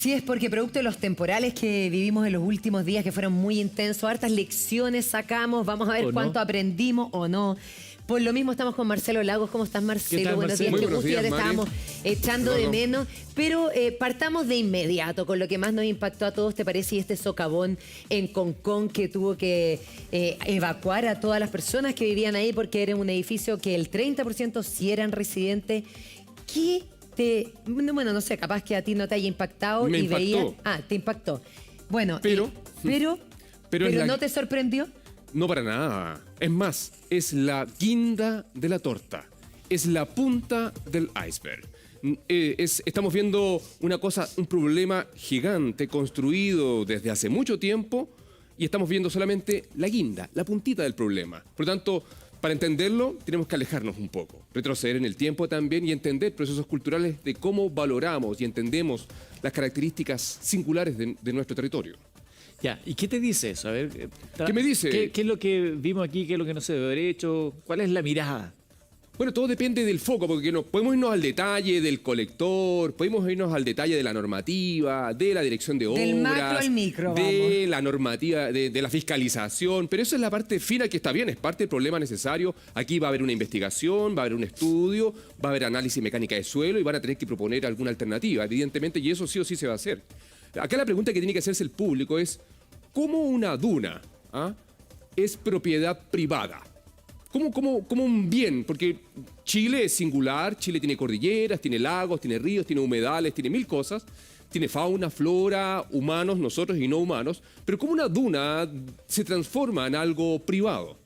Sí, es porque producto de los temporales que vivimos en los últimos días, que fueron muy intensos, hartas lecciones sacamos, vamos a ver cuánto aprendimos o no. Por lo mismo estamos con Marcelo Lagos. ¿Cómo estás, Marcelo? ¿Qué tal, Buenos Marcelo? días, Muy buenos días, ya te Mari. estábamos echando de menos. Pero partamos de inmediato con lo que más nos impactó a todos, ¿te parece? Y este socavón en Concón que tuvo que evacuar a todas las personas que vivían ahí porque era un edificio que el 30% sí eran residentes. ¿Qué bueno, no sé, capaz que a ti no te haya impactado Me y impactó. veías... Ah, te impactó. Bueno, Pero es ¿no te sorprendió? No, para nada. Es más, es la guinda de la torta. Es la punta del iceberg. Estamos viendo una cosa, un problema gigante construido desde hace mucho tiempo y estamos viendo solamente la guinda, la puntita del problema. Por lo tanto, para entenderlo, tenemos que alejarnos un poco, retroceder en el tiempo también y entender procesos culturales de cómo valoramos y entendemos las características singulares de nuestro territorio. Ya, ¿y qué te dice eso? A ver, ¿Qué me dice? ¿Qué es lo que vimos aquí? ¿Qué es lo que no se debe haber hecho? ¿Cuál es la mirada? Bueno, todo depende del foco, porque podemos irnos al detalle del colector, podemos irnos al detalle de la normativa, de la dirección de obras, Del macro al micro, de la normativa, de la fiscalización, pero eso es la parte fina que está bien, es parte del problema necesario. Aquí va a haber una investigación, va a haber un estudio, va a haber análisis mecánica de suelo y van a tener que proponer alguna alternativa, evidentemente, y eso sí o sí se va a hacer. Acá la pregunta que tiene que hacerse el público es, ¿cómo una duna es propiedad privada? Como un bien, porque Chile es singular, Chile tiene cordilleras, tiene lagos, tiene ríos, tiene humedales, tiene mil cosas, tiene fauna, flora, humanos, nosotros y no humanos, pero como una duna se transforma en algo privado.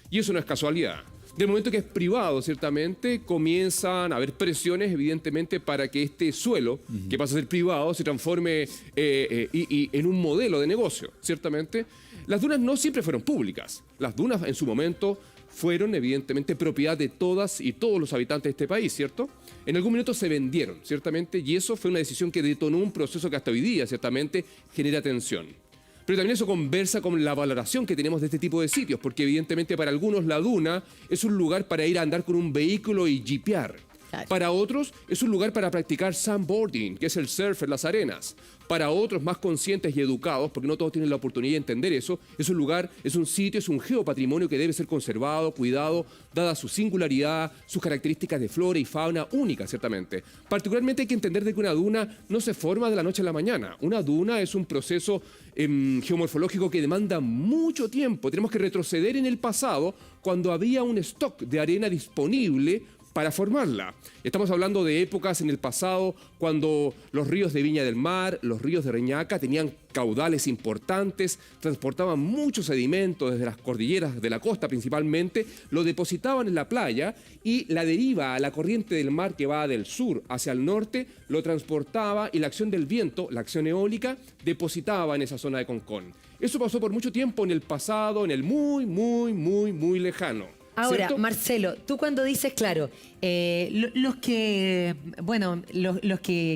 Y eso no es casualidad. Del momento que es privado, ciertamente, comienzan a haber presiones, evidentemente, para que este suelo, que pasa a ser privado, se transforme en un modelo de negocio, ciertamente. Las dunas no siempre fueron públicas. Las dunas, en su momento, fueron, evidentemente, propiedad de todas y todos los habitantes de este país, ¿cierto? En algún minuto se vendieron, ciertamente, y eso fue una decisión que detonó un proceso que hasta hoy día, ciertamente, genera tensión. Pero también eso conversa con la valoración que tenemos de este tipo de sitios, porque evidentemente para algunos la duna es un lugar para ir a andar con un vehículo y jipear. Claro. Para otros es un lugar para practicar sandboarding, que es el surf en las arenas. Para otros más conscientes y educados, porque no todos tienen la oportunidad de entender eso, es un lugar, es un sitio, es un geopatrimonio que debe ser conservado, cuidado, dada su singularidad, sus características de flora y fauna únicas, ciertamente. Particularmente hay que entender de que una duna no se forma de la noche a la mañana. Una duna es un proceso geomorfológico que demanda mucho tiempo. Tenemos que retroceder en el pasado cuando había un stock de arena disponible para formarla. Estamos hablando de épocas en el pasado cuando los ríos de Viña del Mar, los ríos de Reñaca tenían caudales importantes, transportaban mucho sedimento desde las cordilleras de la costa principalmente, lo depositaban en la playa y la deriva a la corriente del mar que va del sur hacia el norte lo transportaba y la acción del viento, la acción eólica, depositaba en esa zona de Concón. Eso pasó por mucho tiempo en el pasado, en el muy lejano. Ahora, ¿cierto? Marcelo, tú cuando dices, claro, los que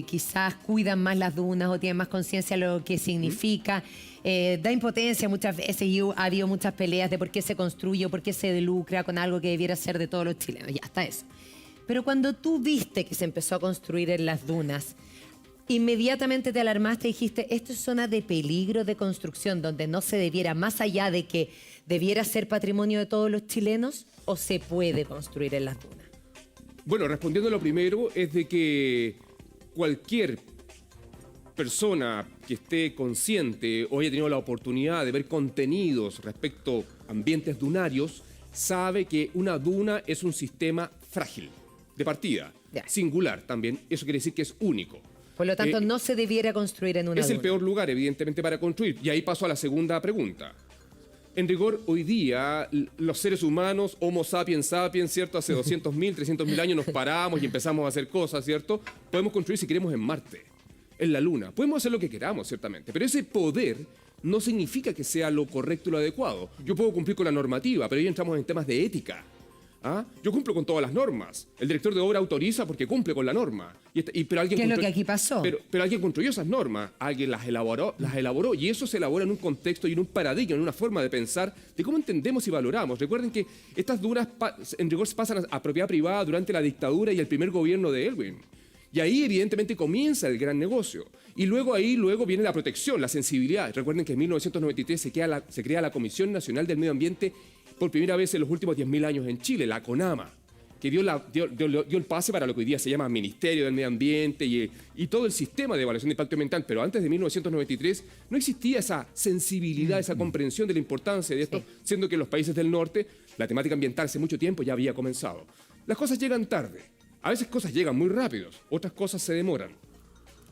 quizás cuidan más las dunas o tienen más conciencia de lo que significa, da impotencia muchas veces y ha habido muchas peleas de por qué se construye o por qué se lucra con algo que debiera ser de todos los chilenos, ya está eso. Pero cuando tú viste que se empezó a construir en las dunas, inmediatamente te alarmaste y dijiste, esto es zona de peligro de construcción, donde no se debiera, más allá de que debiera ser patrimonio de todos los chilenos, o se puede construir en las dunas. Bueno, respondiendo a lo primero, es de que cualquier persona que esté consciente o haya tenido la oportunidad de ver contenidos respecto a ambientes dunarios, sabe que una duna es un sistema frágil, de partida, singular también. Eso quiere decir que es único. Por lo tanto, no se debiera construir en una duna. Es el peor lugar, evidentemente, para construir. Y ahí paso a la segunda pregunta. En rigor, hoy día, los seres humanos, Homo sapiens sapiens, ¿cierto? Hace 200.000, 300.000 años nos paramos y empezamos a hacer cosas, ¿cierto? Podemos construir si queremos en Marte, en la Luna. Podemos hacer lo que queramos, ciertamente. Pero ese poder no significa que sea lo correcto y lo adecuado. Yo puedo cumplir con la normativa, pero ahí entramos en temas de ética. Yo cumplo con todas las normas. El director de obra autoriza porque cumple con la norma. Pero alguien ¿Qué es lo que aquí pasó? Pero alguien construyó esas normas, alguien las elaboró y eso se elabora en un contexto y en un paradigma, en una forma de pensar de cómo entendemos y valoramos. Recuerden que estas dunas en rigor pasan a propiedad privada durante la dictadura y el primer gobierno de Elwin. Y ahí evidentemente comienza el gran negocio. Y luego viene la protección, la sensibilidad. Recuerden que en 1993 se crea la Comisión Nacional del Medio Ambiente por primera vez en los últimos 10.000 años en Chile, la CONAMA, que dio el pase para lo que hoy día se llama Ministerio del Medio Ambiente y todo el sistema de evaluación de impacto ambiental. Pero antes de 1993 no existía esa sensibilidad, esa comprensión de la importancia de esto, siendo que en los países del norte la temática ambiental hace mucho tiempo ya había comenzado. Las cosas llegan tarde. A veces cosas llegan muy rápido, otras cosas se demoran.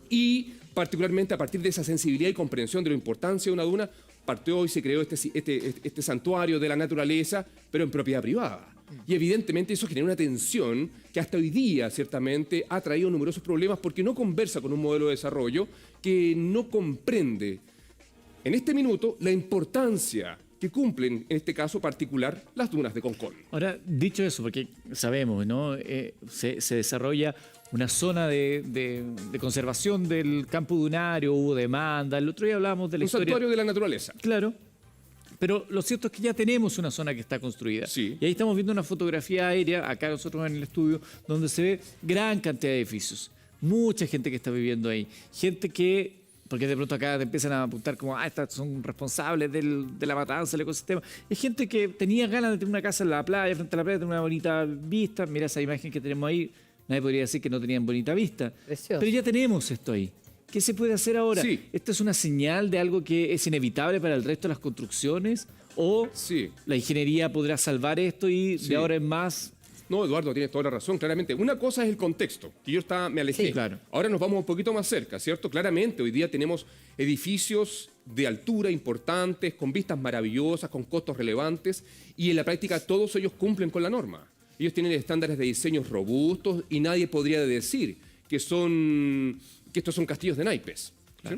Y particularmente a partir de esa sensibilidad y comprensión de la importancia de una duna, partió y se creó este santuario de la naturaleza, pero en propiedad privada. Y evidentemente eso genera una tensión que hasta hoy día ciertamente ha traído numerosos problemas porque no conversa con un modelo de desarrollo que no comprende en este minuto la importancia que cumplen, en este caso particular, las dunas de Concón. Ahora, dicho eso, porque sabemos, ¿no? Se desarrolla una zona de conservación del campo dunario, hubo demanda, el otro día hablábamos de la historia... Un santuario de la naturaleza. Claro, pero lo cierto es que ya tenemos una zona que está construida. Sí. Y ahí estamos viendo una fotografía aérea, acá nosotros en el estudio, donde se ve gran cantidad de edificios. Mucha gente que está viviendo ahí. Gente que, porque de pronto acá te empiezan a apuntar como, estas son responsables de la matanza del ecosistema. Es gente que tenía ganas de tener una casa en la playa, frente a la playa, tener una bonita vista. Mira esa imagen que tenemos ahí. Nadie podría decir que no tenían bonita vista. Precioso. Pero ya tenemos esto ahí. ¿Qué se puede hacer ahora? Sí. ¿Esta es una señal de algo que es inevitable para el resto de las construcciones? ¿O Sí. la ingeniería podrá salvar esto y Sí. de ahora en más? No, Eduardo, tienes toda la razón, claramente. Una cosa es el contexto, que yo me alejé. Sí, claro. Ahora nos vamos un poquito más cerca, ¿cierto? Claramente, hoy día tenemos edificios de altura importantes, con vistas maravillosas, con costos relevantes, y en la práctica todos ellos cumplen con la norma. Ellos tienen estándares de diseños robustos y nadie podría decir que estos son castillos de naipes. ¿Sí?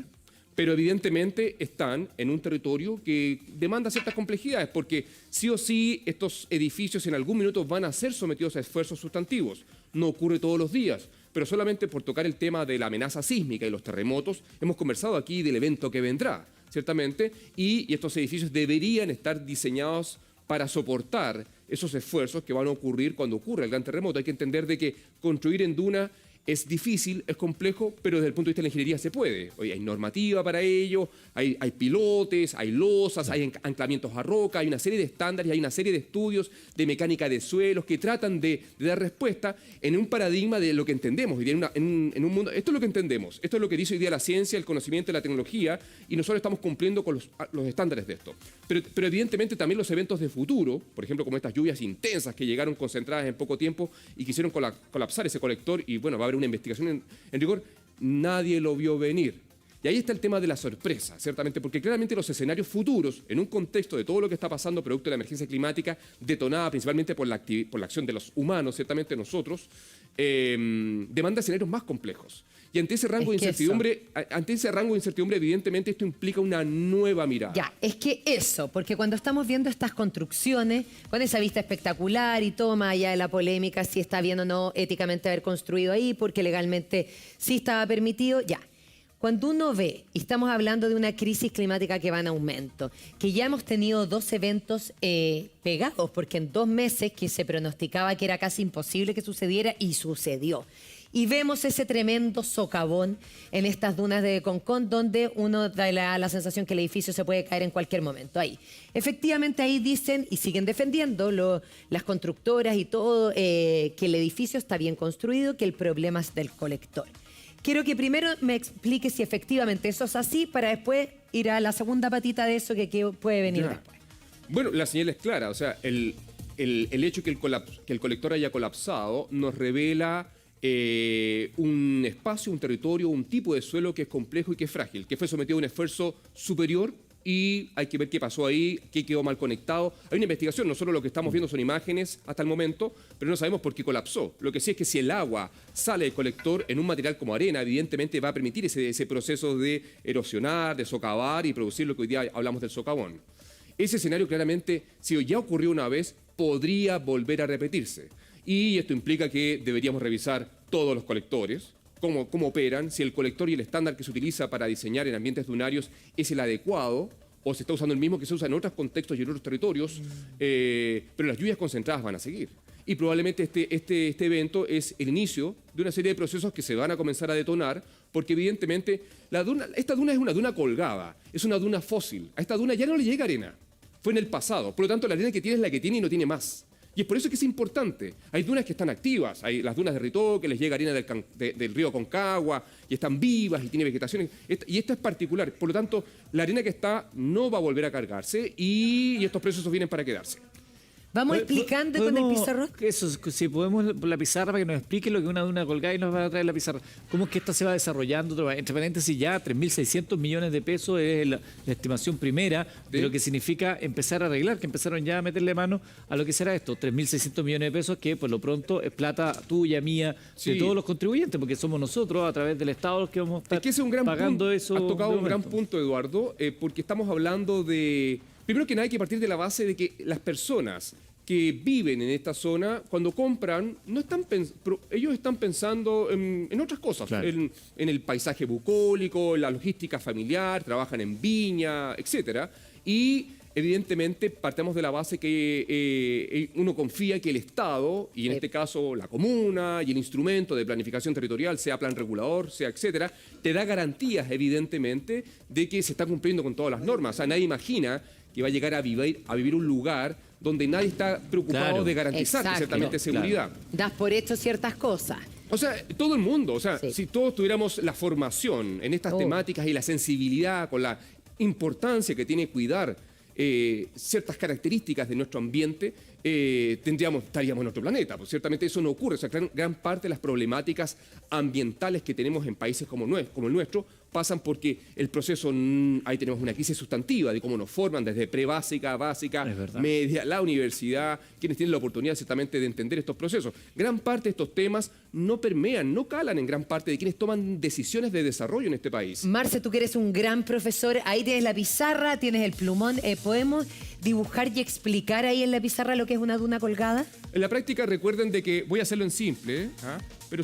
Pero evidentemente están en un territorio que demanda ciertas complejidades, porque sí o sí estos edificios en algún minuto van a ser sometidos a esfuerzos sustantivos. No ocurre todos los días, pero solamente por tocar el tema de la amenaza sísmica y los terremotos, hemos conversado aquí del evento que vendrá, ciertamente, y estos edificios deberían estar diseñados para soportar esos esfuerzos que van a ocurrir cuando ocurra el gran terremoto. Hay que entender de que construir en duna es difícil, es complejo, pero desde el punto de vista de la ingeniería se puede. Hoy hay normativa para ello, hay pilotes, hay losas, hay anclamientos a roca, hay una serie de estándares, hay una serie de estudios de mecánica de suelos que tratan de dar respuesta en un paradigma de lo que entendemos. Hoy día en un mundo, esto es lo que entendemos, esto es lo que dice hoy día la ciencia, el conocimiento y la tecnología, y nosotros estamos cumpliendo con los estándares de esto. Pero evidentemente también los eventos de futuro, por ejemplo, como estas lluvias intensas que llegaron concentradas en poco tiempo y quisieron colapsar ese colector, y bueno, va a haber una investigación en rigor, nadie lo vio venir. Y ahí está el tema de la sorpresa, ciertamente, porque claramente los escenarios futuros, en un contexto de todo lo que está pasando producto de la emergencia climática, detonada principalmente por la acción de los humanos, ciertamente nosotros, demanda escenarios más complejos. Y ante ese rango de incertidumbre, evidentemente esto implica una nueva mirada. Ya, es que eso, porque cuando estamos viendo estas construcciones, con esa vista espectacular y todo más allá de la polémica, si está bien o no éticamente haber construido ahí, porque legalmente sí estaba permitido, ya. Cuando uno ve, y estamos hablando de una crisis climática que va en aumento, que ya hemos tenido 2 eventos pegados, porque en 2 meses que se pronosticaba que era casi imposible que sucediera, y sucedió. Y vemos ese tremendo socavón en estas dunas de Concón, donde uno da la sensación que el edificio se puede caer en cualquier momento. Ahí. Efectivamente, ahí dicen y siguen defendiendo las constructoras y todo, que el edificio está bien construido, que el problema es del colector. Quiero que primero me explique si efectivamente eso es así, para después ir a la segunda patita de eso que puede venir después. Bueno, la señal es clara. O sea, el hecho que el colector haya colapsado nos revela un espacio, un territorio, un tipo de suelo que es complejo y que es frágil, que fue sometido a un esfuerzo superior y hay que ver qué pasó ahí, qué quedó mal conectado. Hay una investigación, nosotros lo que estamos viendo son imágenes hasta el momento, pero no sabemos por qué colapsó. Lo que sí es que si el agua sale del colector en un material como arena, evidentemente va a permitir ese proceso de erosionar, de socavar y producir lo que hoy día hablamos del socavón. Ese escenario claramente, si ya ocurrió una vez, podría volver a repetirse. Y esto implica que deberíamos revisar todos los colectores, cómo operan, si el colector y el estándar que se utiliza para diseñar en ambientes dunarios es el adecuado o se está usando el mismo que se usa en otros contextos y en otros territorios, pero las lluvias concentradas van a seguir. y probablemente este evento es el inicio de una serie de procesos que se van a comenzar a detonar, porque evidentemente esta duna es una duna colgada, es una duna fósil. A esta duna ya no le llega arena, fue en el pasado. Por lo tanto, la arena que tiene es la que tiene y no tiene más. Y es por eso que es importante. Hay dunas que están activas, hay las dunas de Ritoque, les llega arena del río Concagua, y están vivas y tiene vegetación. Y esta es particular. Por lo tanto, la arena que está no va a volver a cargarse y estos procesos vienen para quedarse. Vamos explicando con el pizarrón. Eso, si podemos, la pizarra, para que nos explique lo que es una duna colgada y nos van a traer la pizarra. ¿Cómo es que esta se va desarrollando? Entre paréntesis, ya 3.600 millones de pesos es la estimación primera de lo que significa empezar a arreglar, que empezaron ya a meterle mano a lo que será esto. 3.600 millones de pesos que por lo pronto es plata tuya, mía, de todos los contribuyentes, porque somos nosotros a través del Estado los que vamos a estar ese es un gran pagando punto. eso. Has tocado un gran punto, Eduardo, porque estamos hablando de... Primero que nada hay que partir de la base de que las personas que viven en esta zona, cuando compran, ellos están pensando en otras cosas, claro, en el paisaje bucólico, en la logística familiar, trabajan en viña, etcétera, y evidentemente partamos de la base que uno confía que el Estado, y en este caso la comuna y el instrumento de planificación territorial, sea plan regulador, sea etcétera, te da garantías evidentemente de que se está cumpliendo con todas las normas. O sea, nadie imagina que va a llegar a vivir un lugar donde nadie está preocupado de garantizar ciertamente seguridad. Das por hecho ciertas cosas. O sea, todo el mundo, o sea, si todos tuviéramos la formación en estas temáticas y la sensibilidad con la importancia que tiene cuidar ciertas características de nuestro ambiente, estaríamos en otro planeta. Pues ciertamente eso no ocurre. O sea, gran parte de las problemáticas ambientales que tenemos en países como el nuestro pasan porque el proceso, ahí tenemos una crisis sustantiva de cómo nos forman desde prebásica, básica, media, la universidad, quienes tienen la oportunidad ciertamente de entender estos procesos. Gran parte de estos temas no permean, no calan en gran parte de quienes toman decisiones de desarrollo en este país. Marce, tú que eres un gran profesor, ahí tienes la pizarra, tienes el plumón, ¿podemos dibujar y explicar ahí en la pizarra lo que es una duna colgada? En la práctica recuerden de que voy a hacerlo en simple, pero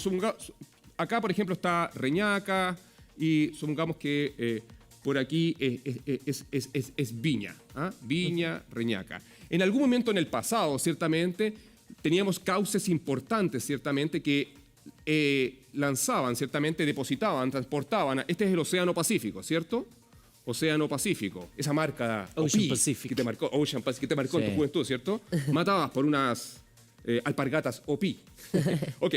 acá por ejemplo está Reñaca, y supongamos que por aquí es Viña, Viña, Reñaca. En algún momento en el pasado, ciertamente, teníamos cauces importantes, ciertamente, que lanzaban, ciertamente, depositaban, transportaban. Este es el Océano Pacífico, ¿cierto? Océano Pacífico, esa marca Ocean Pacific que te marcó, que te marcó en tu juventud, ¿cierto? Matadas por unas alpargatas OPI. Ok.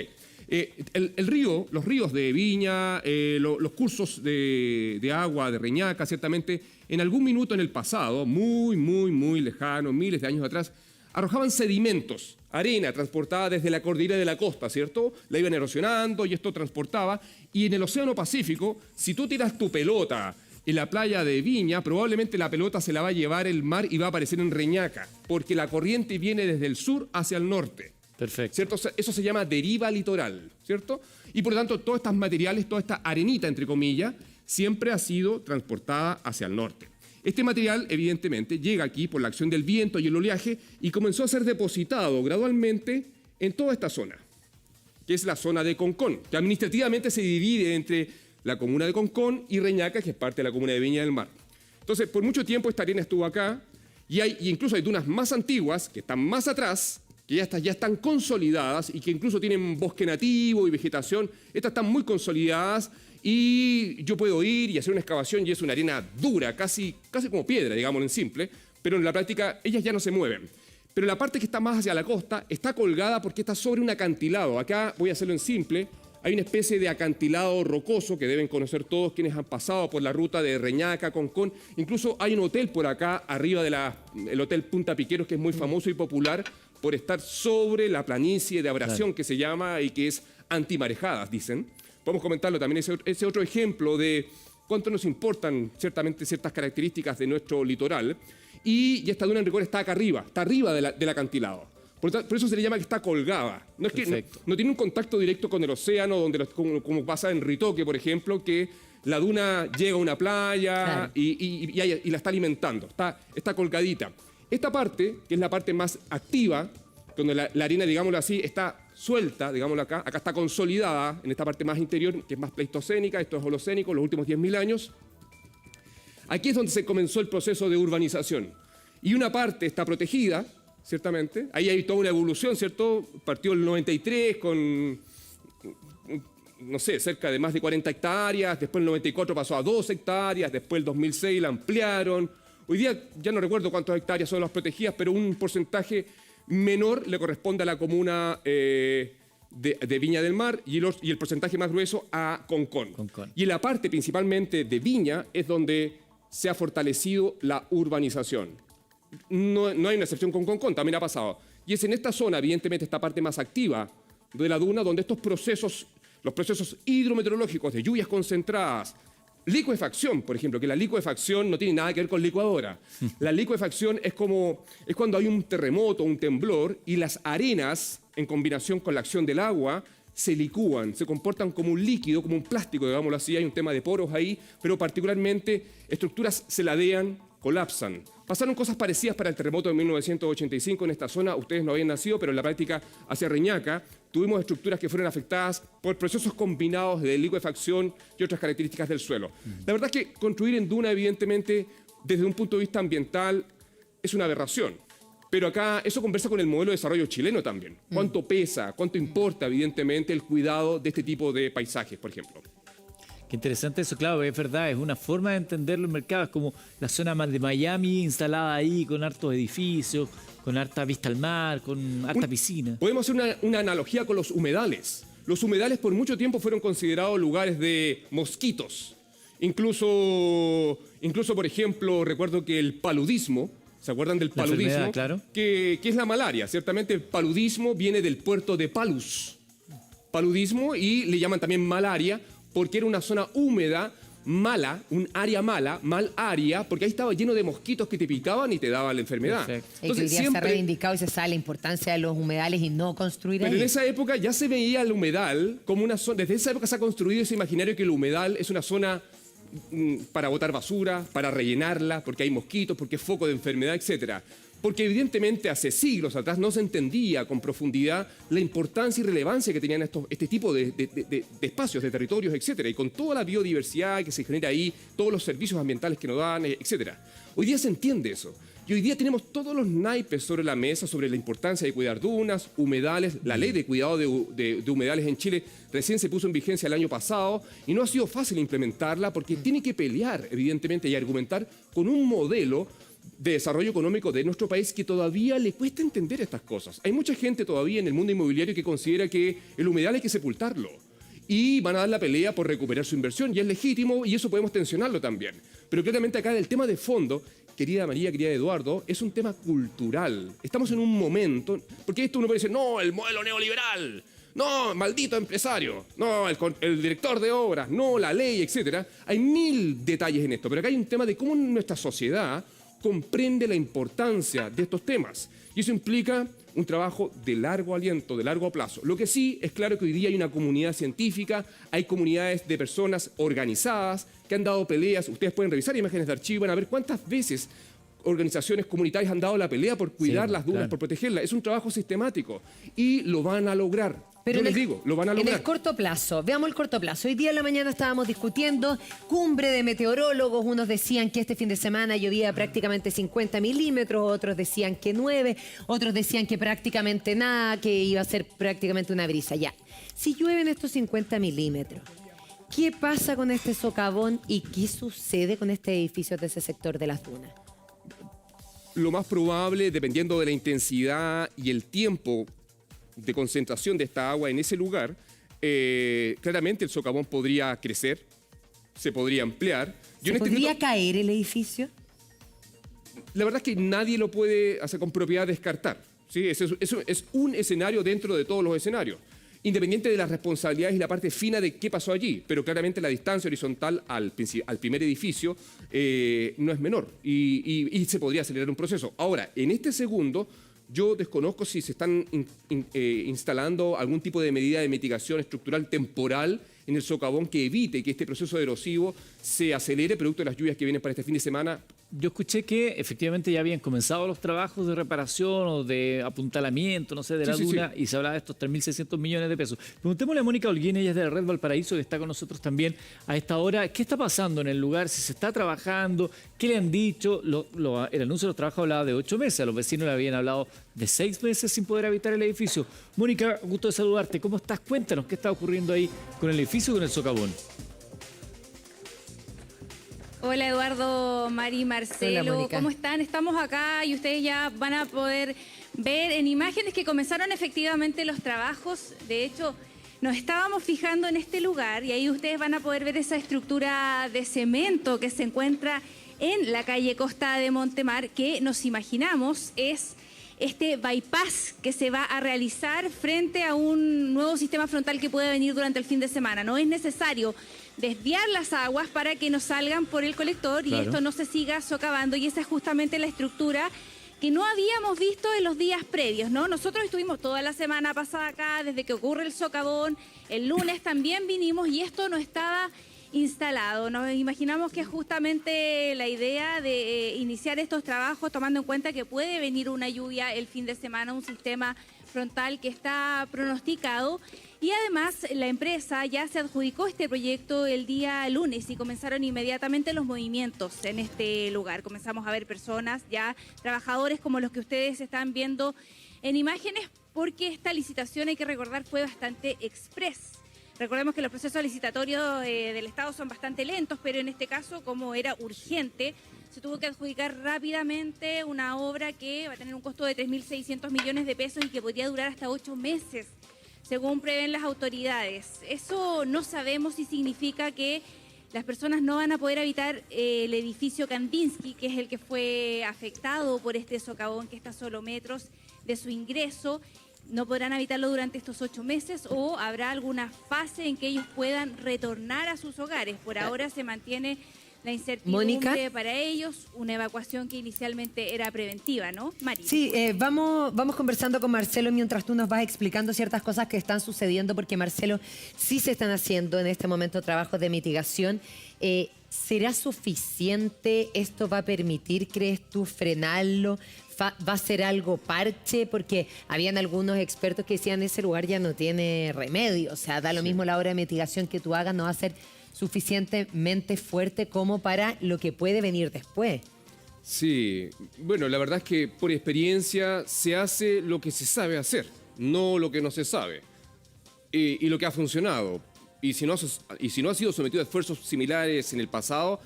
El río, los ríos de Viña, los cursos de agua de Reñaca, ciertamente, en algún minuto en el pasado, muy lejano, miles de años atrás, arrojaban sedimentos, arena transportada desde la cordillera de la costa, ¿cierto? La iban erosionando y esto transportaba. Y en el Océano Pacífico, si tú tiras tu pelota en la playa de Viña, probablemente la pelota se la va a llevar el mar y va a aparecer en Reñaca, porque la corriente viene desde el sur hacia el norte. Perfecto. ¿Cierto? Eso se llama deriva litoral, ¿cierto? Y por lo tanto, todos estos materiales, toda esta arenita, entre comillas, siempre ha sido transportada hacia el norte. Este material, evidentemente, llega aquí por la acción del viento y el oleaje y comenzó a ser depositado gradualmente en toda esta zona, que es la zona de Concón, que administrativamente se divide entre la comuna de Concón y Reñaca, que es parte de la comuna de Viña del Mar. Entonces, por mucho tiempo esta arena estuvo acá y incluso hay dunas más antiguas que están más atrás, que ya están consolidadas y que incluso tienen bosque nativo y vegetación. Estas están muy consolidadas y yo puedo ir y hacer una excavación y es una arena dura, casi como piedra, digámoslo en simple, pero en la práctica ellas ya no se mueven. Pero la parte que está más hacia la costa está colgada porque está sobre un acantilado. Acá voy a hacerlo en simple. Hay una especie de acantilado rocoso que deben conocer todos quienes han pasado por la ruta de Reñaca, Concón. Incluso hay un hotel por acá, arriba el Hotel Punta Piqueros, que es muy famoso y popular por estar sobre la planicie de abrasión que se llama y que es antimarejadas, dicen. Podemos comentarlo también, ese otro ejemplo de cuánto nos importan ciertamente ciertas características de nuestro litoral. Y esta duna en rigor está acá arriba, está arriba del acantilado. Por eso se le llama que está colgada. No es que no tiene un contacto directo con el océano, como pasa en Ritoque, por ejemplo, que la duna llega a una playa y la está alimentando. Está colgadita. Esta parte, que es la parte más activa, donde la arena, digámoslo así, está suelta, digámoslo acá está consolidada en esta parte más interior, que es más pleistocénica, esto es holocénico, los últimos 10.000 años. Aquí es donde se comenzó el proceso de urbanización. Y una parte está protegida, ciertamente. Ahí hay toda una evolución, ¿cierto? Partió el 93 con, no sé, cerca de más de 40 hectáreas, después el 94 pasó a 2 hectáreas, después el 2006 la ampliaron. Hoy día ya no recuerdo cuántas hectáreas son las protegidas, pero un porcentaje menor le corresponde a la comuna de Viña del Mar y el porcentaje más grueso a Concón. Y en la parte principalmente de Viña es donde se ha fortalecido la urbanización. No hay una excepción con Concón, también ha pasado. Y es en esta zona, evidentemente, esta parte más activa de la duna, donde estos procesos, los procesos hidrometeorológicos de lluvias concentradas, licuefacción, por ejemplo, que la licuefacción no tiene nada que ver con licuadora. La licuefacción es cuando hay un terremoto, un temblor, y las arenas, en combinación con la acción del agua, se licúan, se comportan como un líquido, como un plástico, digámoslo así, hay un tema de poros ahí, pero particularmente estructuras se ladean, colapsan. Pasaron cosas parecidas para el terremoto de 1985 en esta zona, ustedes no habían nacido, pero en la práctica hacia Reñaca tuvimos estructuras que fueron afectadas por procesos combinados de licuefacción y otras características del suelo. La verdad es que construir en duna, evidentemente, desde un punto de vista ambiental, es una aberración. Pero acá eso conversa con el modelo de desarrollo chileno también. ¿Cuánto pesa, cuánto importa, evidentemente, el cuidado de este tipo de paisajes, por ejemplo? Qué interesante eso, claro, es verdad, es una forma de entender los mercados, como la zona más de Miami instalada ahí con hartos edificios, con harta vista al mar, con harta piscina. Podemos hacer una analogía con los humedales. Los humedales por mucho tiempo fueron considerados lugares de mosquitos. Incluso por ejemplo, recuerdo que el paludismo, ¿se acuerdan del paludismo? Claro. Que es la malaria. Ciertamente el paludismo viene del puerto de Palus. Paludismo, y le llaman también malaria, porque era una zona húmeda, mala, un área mala, mal área, porque ahí estaba lleno de mosquitos que te picaban y te daban la enfermedad. Perfecto. Entonces, hoy día se ha reivindicado y se sabe la importancia de los humedales y no construir ahí. Pero en esa época ya se veía el humedal como una zona, desde esa época se ha construido ese imaginario que el humedal es una zona para botar basura, para rellenarla, porque hay mosquitos, porque es foco de enfermedad, etcétera. Porque evidentemente hace siglos atrás no se entendía con profundidad la importancia y relevancia que tenían este tipo de espacios, de territorios, etcétera. Y con toda la biodiversidad que se genera ahí, todos los servicios ambientales que nos dan, etcétera. Hoy día se entiende eso. Y hoy día tenemos todos los naipes sobre la mesa sobre la importancia de cuidar dunas, humedales. La ley de cuidado de humedales en Chile recién se puso en vigencia el año pasado y no ha sido fácil implementarla porque tiene que pelear, evidentemente, y argumentar con un modelo de desarrollo económico de nuestro país que todavía le cuesta entender estas cosas. Hay mucha gente todavía en el mundo inmobiliario que considera que el humedal hay que sepultarlo y van a dar la pelea por recuperar su inversión, y es legítimo y eso podemos tensionarlo también. Pero claramente acá el tema de fondo, querida María, querida Eduardo, es un tema cultural. Estamos en un momento, porque esto uno puede decir, no, el modelo neoliberal, no, maldito empresario, no, el director de obras, no, la ley, etcétera. Hay mil detalles en esto, pero acá hay un tema de cómo nuestra sociedad comprende la importancia de estos temas. Y eso implica un trabajo de largo aliento, de largo plazo. Lo que sí es claro que hoy día hay una comunidad científica, hay comunidades de personas organizadas que han dado peleas. Ustedes pueden revisar imágenes de archivo y van a ver cuántas veces organizaciones comunitarias han dado la pelea por cuidar las dunas, por protegerlas. Es un trabajo sistemático y lo van a lograr. Pero yo les digo, lo van a lograr. En el corto plazo, veamos el corto plazo. Hoy día en la mañana estábamos discutiendo cumbre de meteorólogos. Unos decían que este fin de semana llovía prácticamente 50 milímetros, otros decían que 9, otros decían que prácticamente nada, que iba a ser prácticamente una brisa. Ya, si llueven estos 50 milímetros, ¿qué pasa con este socavón y qué sucede con este edificio de ese sector de las dunas? Lo más probable, dependiendo de la intensidad y el tiempo de concentración de esta agua en ese lugar, claramente el socavón podría crecer, se podría ampliar. ¿Se podría caer el edificio? La verdad es que nadie lo puede hacer con propiedad descartar. ¿Sí? Eso es un escenario dentro de todos los escenarios, independiente de las responsabilidades y la parte fina de qué pasó allí, pero claramente la distancia horizontal al primer edificio no es menor y se podría acelerar un proceso. Ahora, en este segundo, yo desconozco si se están instalando algún tipo de medida de mitigación estructural temporal en el socavón que evite que este proceso erosivo se acelere producto de las lluvias que vienen para este fin de semana, yo escuché que efectivamente ya habían comenzado los trabajos de reparación o de apuntalamiento, no sé, de la Sí, sí, duna, y se hablaba de estos 3.600 millones de pesos. Preguntémosle a Mónica Holguín, ella es de la Red Valparaíso, que está con nosotros también a esta hora. ¿Qué está pasando en el lugar? Si se está trabajando, ¿qué le han dicho? El anuncio de los trabajos hablaba de 8 meses, a los vecinos le habían hablado de 6 meses sin poder habitar el edificio. Mónica, gusto de saludarte. ¿Cómo estás? Cuéntanos qué está ocurriendo ahí con el edificio y con el socavón. Hola Eduardo, Mari, Marcelo, Hola, Mónica. ¿cómo están? Estamos acá y ustedes ya van a poder ver en imágenes que comenzaron efectivamente los trabajos. De hecho, nos estábamos fijando en este lugar y ahí ustedes van a poder ver esa estructura de cemento que se encuentra en la calle Costa de Montemar, que nos imaginamos es este bypass que se va a realizar frente a un nuevo sistema frontal que puede venir durante el fin de semana. No es necesario desviar las aguas para que no salgan por el colector y Claro. esto no se siga socavando, y esa es justamente la estructura que no habíamos visto en los días previos, ¿no? Nosotros estuvimos toda la semana pasada acá, desde que ocurre el socavón, el lunes también vinimos y esto no estaba instalado. Nos imaginamos que es justamente la idea de iniciar estos trabajos tomando en cuenta que puede venir una lluvia el fin de semana, un sistema frontal que está pronosticado. Y además la empresa ya se adjudicó este proyecto el día lunes y comenzaron inmediatamente los movimientos en este lugar. Comenzamos a ver personas, ya trabajadores como los que ustedes están viendo en imágenes, porque esta licitación, hay que recordar, fue bastante express. Recordemos que los procesos licitatorios del Estado son bastante lentos, pero en este caso, como era urgente, se tuvo que adjudicar rápidamente una obra que va a tener un costo de 3.600 millones de pesos y que podría durar hasta 8 meses. Según prevén las autoridades. Eso no sabemos si significa que las personas no van a poder habitar el edificio Kandinsky, que es el que fue afectado por este socavón, que está a solo metros de su ingreso. No podrán habitarlo durante estos 8 meses, o habrá alguna fase en que ellos puedan retornar a sus hogares. Por ahora se mantiene la incertidumbre Mónica. para ellos, una evacuación que inicialmente era preventiva, ¿no, Mari? Sí, vamos conversando con Marcelo mientras tú nos vas explicando ciertas cosas que están sucediendo, porque Marcelo, sí se están haciendo en este momento trabajos de mitigación. ¿Será suficiente? ¿Esto va a permitir, crees tú, frenarlo? ¿Va a ser algo parche? Porque habían algunos expertos que decían ese lugar ya no tiene remedio. O sea, da lo mismo la obra de mitigación que tú hagas, no va a ser suficientemente fuerte como para lo que puede venir después. Sí, bueno, la verdad es que por experiencia se hace lo que se sabe hacer, no lo que no se sabe. Y lo que ha funcionado. Y si no ha sido sometido a esfuerzos similares en el pasado,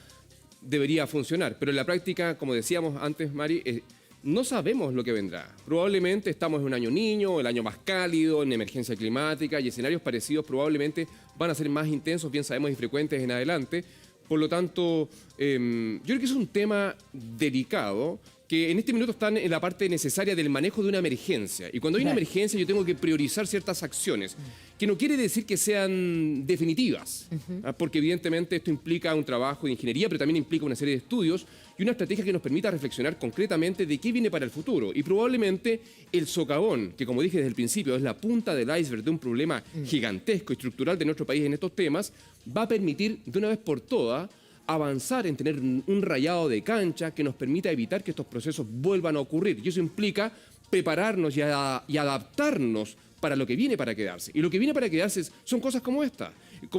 debería funcionar. Pero en la práctica, como decíamos antes, Mari, no sabemos lo que vendrá. Probablemente estamos en un año niño, el año más cálido, en emergencia climática, y escenarios parecidos probablemente van a ser más intensos, bien sabemos, y frecuentes en adelante. Por lo tanto, yo creo que es un tema delicado, que en este minuto están en la parte necesaria del manejo de una emergencia. Y cuando hay una Claro. emergencia, yo tengo que priorizar ciertas acciones, que no quiere decir que sean definitivas, porque evidentemente esto implica un trabajo de ingeniería, pero también implica una serie de estudios y una estrategia que nos permita reflexionar concretamente de qué viene para el futuro. Y probablemente el socavón, que como dije desde el principio, es la punta del iceberg de un problema gigantesco y estructural de nuestro país en estos temas, va a permitir de una vez por todas avanzar en tener un rayado de cancha que nos permita evitar que estos procesos vuelvan a ocurrir. Y eso implica prepararnos y adaptarnos para lo que viene para quedarse. Y lo que viene para quedarse son cosas como esta.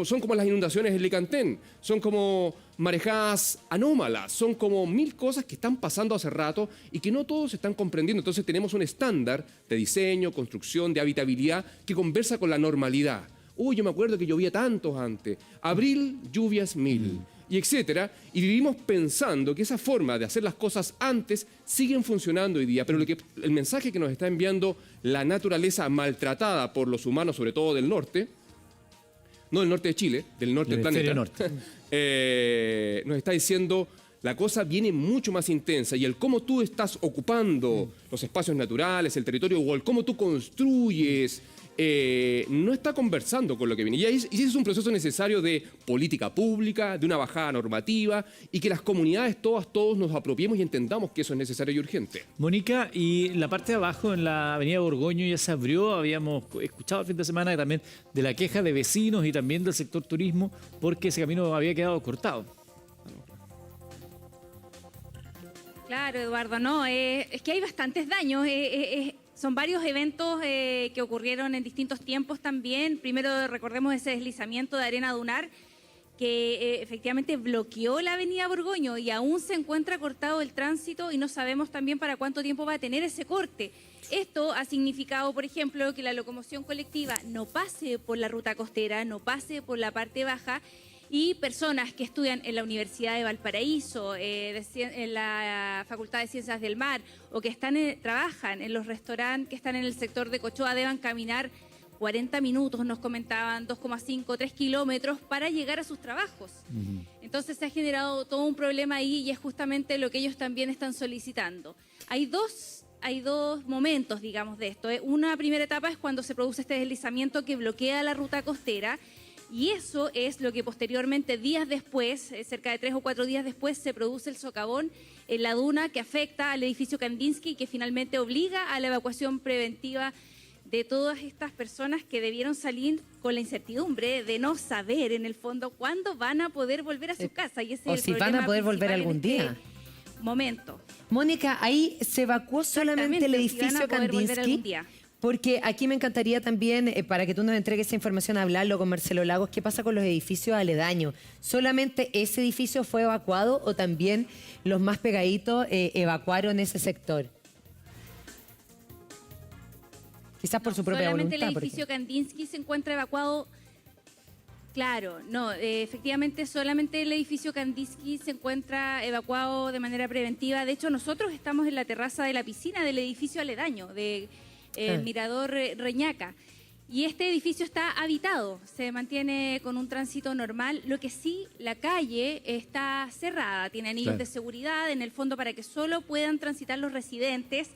Son como las inundaciones en Licantén, son como marejadas anómalas, son como 1000 cosas que están pasando hace rato y que no todos están comprendiendo. Entonces tenemos un estándar de diseño, construcción, de habitabilidad que conversa con la normalidad. Uy, yo me acuerdo que llovía tantos antes. Abril, lluvias 1000. Y etcétera, y vivimos pensando que esa forma de hacer las cosas antes siguen funcionando hoy día, pero el mensaje que nos está enviando la naturaleza maltratada por los humanos, sobre todo del norte, no del norte de Chile, del norte del planeta, Norte. nos está diciendo la cosa viene mucho más intensa, y el cómo tú estás ocupando los espacios naturales, el territorio, o el cómo tú construyes, no está conversando con lo que viene. Y ese es un proceso necesario de política pública, de una bajada normativa, y que las comunidades todos nos apropiemos y entendamos que eso es necesario y urgente. Mónica, y la parte de abajo en la avenida Borgoño ya se abrió, habíamos escuchado el fin de semana también de la queja de vecinos y también del sector turismo porque ese camino había quedado cortado. Claro, Eduardo, no, es que hay bastantes daños. Son varios eventos que ocurrieron en distintos tiempos también. Primero recordemos ese deslizamiento de arena dunar que efectivamente bloqueó la avenida Borgoño y aún se encuentra cortado el tránsito y no sabemos también para cuánto tiempo va a tener ese corte. Esto ha significado, por ejemplo, que la locomoción colectiva no pase por la ruta costera, no pase por la parte baja, y personas que estudian en la Universidad de Valparaíso, en la Facultad de Ciencias del Mar, o que trabajan en los restaurantes que están en el sector de Cochoa, deban caminar 40 minutos, nos comentaban, 2,5, 3 kilómetros para llegar a sus trabajos. Entonces se ha generado todo un problema ahí y es justamente lo que ellos también están solicitando. Hay dos momentos, digamos, de esto. Una primera etapa es cuando se produce este deslizamiento que bloquea la ruta costera, y eso es lo que posteriormente, días después, cerca de 3 o 4 días después, se produce el socavón en la duna que afecta al edificio Kandinsky y que finalmente obliga a la evacuación preventiva de todas estas personas que debieron salir con la incertidumbre de no saber en el fondo cuándo van a poder volver a su casa. Y ese O es el si van a poder volver principal algún en este día. momento. Mónica, ahí se evacuó solamente el Exactamente, si van a edificio poder volver Kandinsky. algún día. Porque aquí me encantaría también, para que tú nos entregues esa información, hablarlo con Marcelo Lagos, ¿qué pasa con los edificios aledaños? ¿Solamente ese edificio fue evacuado o también los más pegaditos evacuaron ese sector? Quizás por su propia solamente voluntad. el por edificio ejemplo. Kandinsky se encuentra evacuado. Claro, no, efectivamente solamente el edificio Kandinsky se encuentra evacuado de manera preventiva. De hecho, nosotros estamos en la terraza de la piscina del edificio aledaño, de Mirador Reñaca. Y este edificio está habitado, se mantiene con un tránsito normal. Lo que sí, la calle está cerrada, tiene anillos de seguridad en el fondo para que solo puedan transitar los residentes.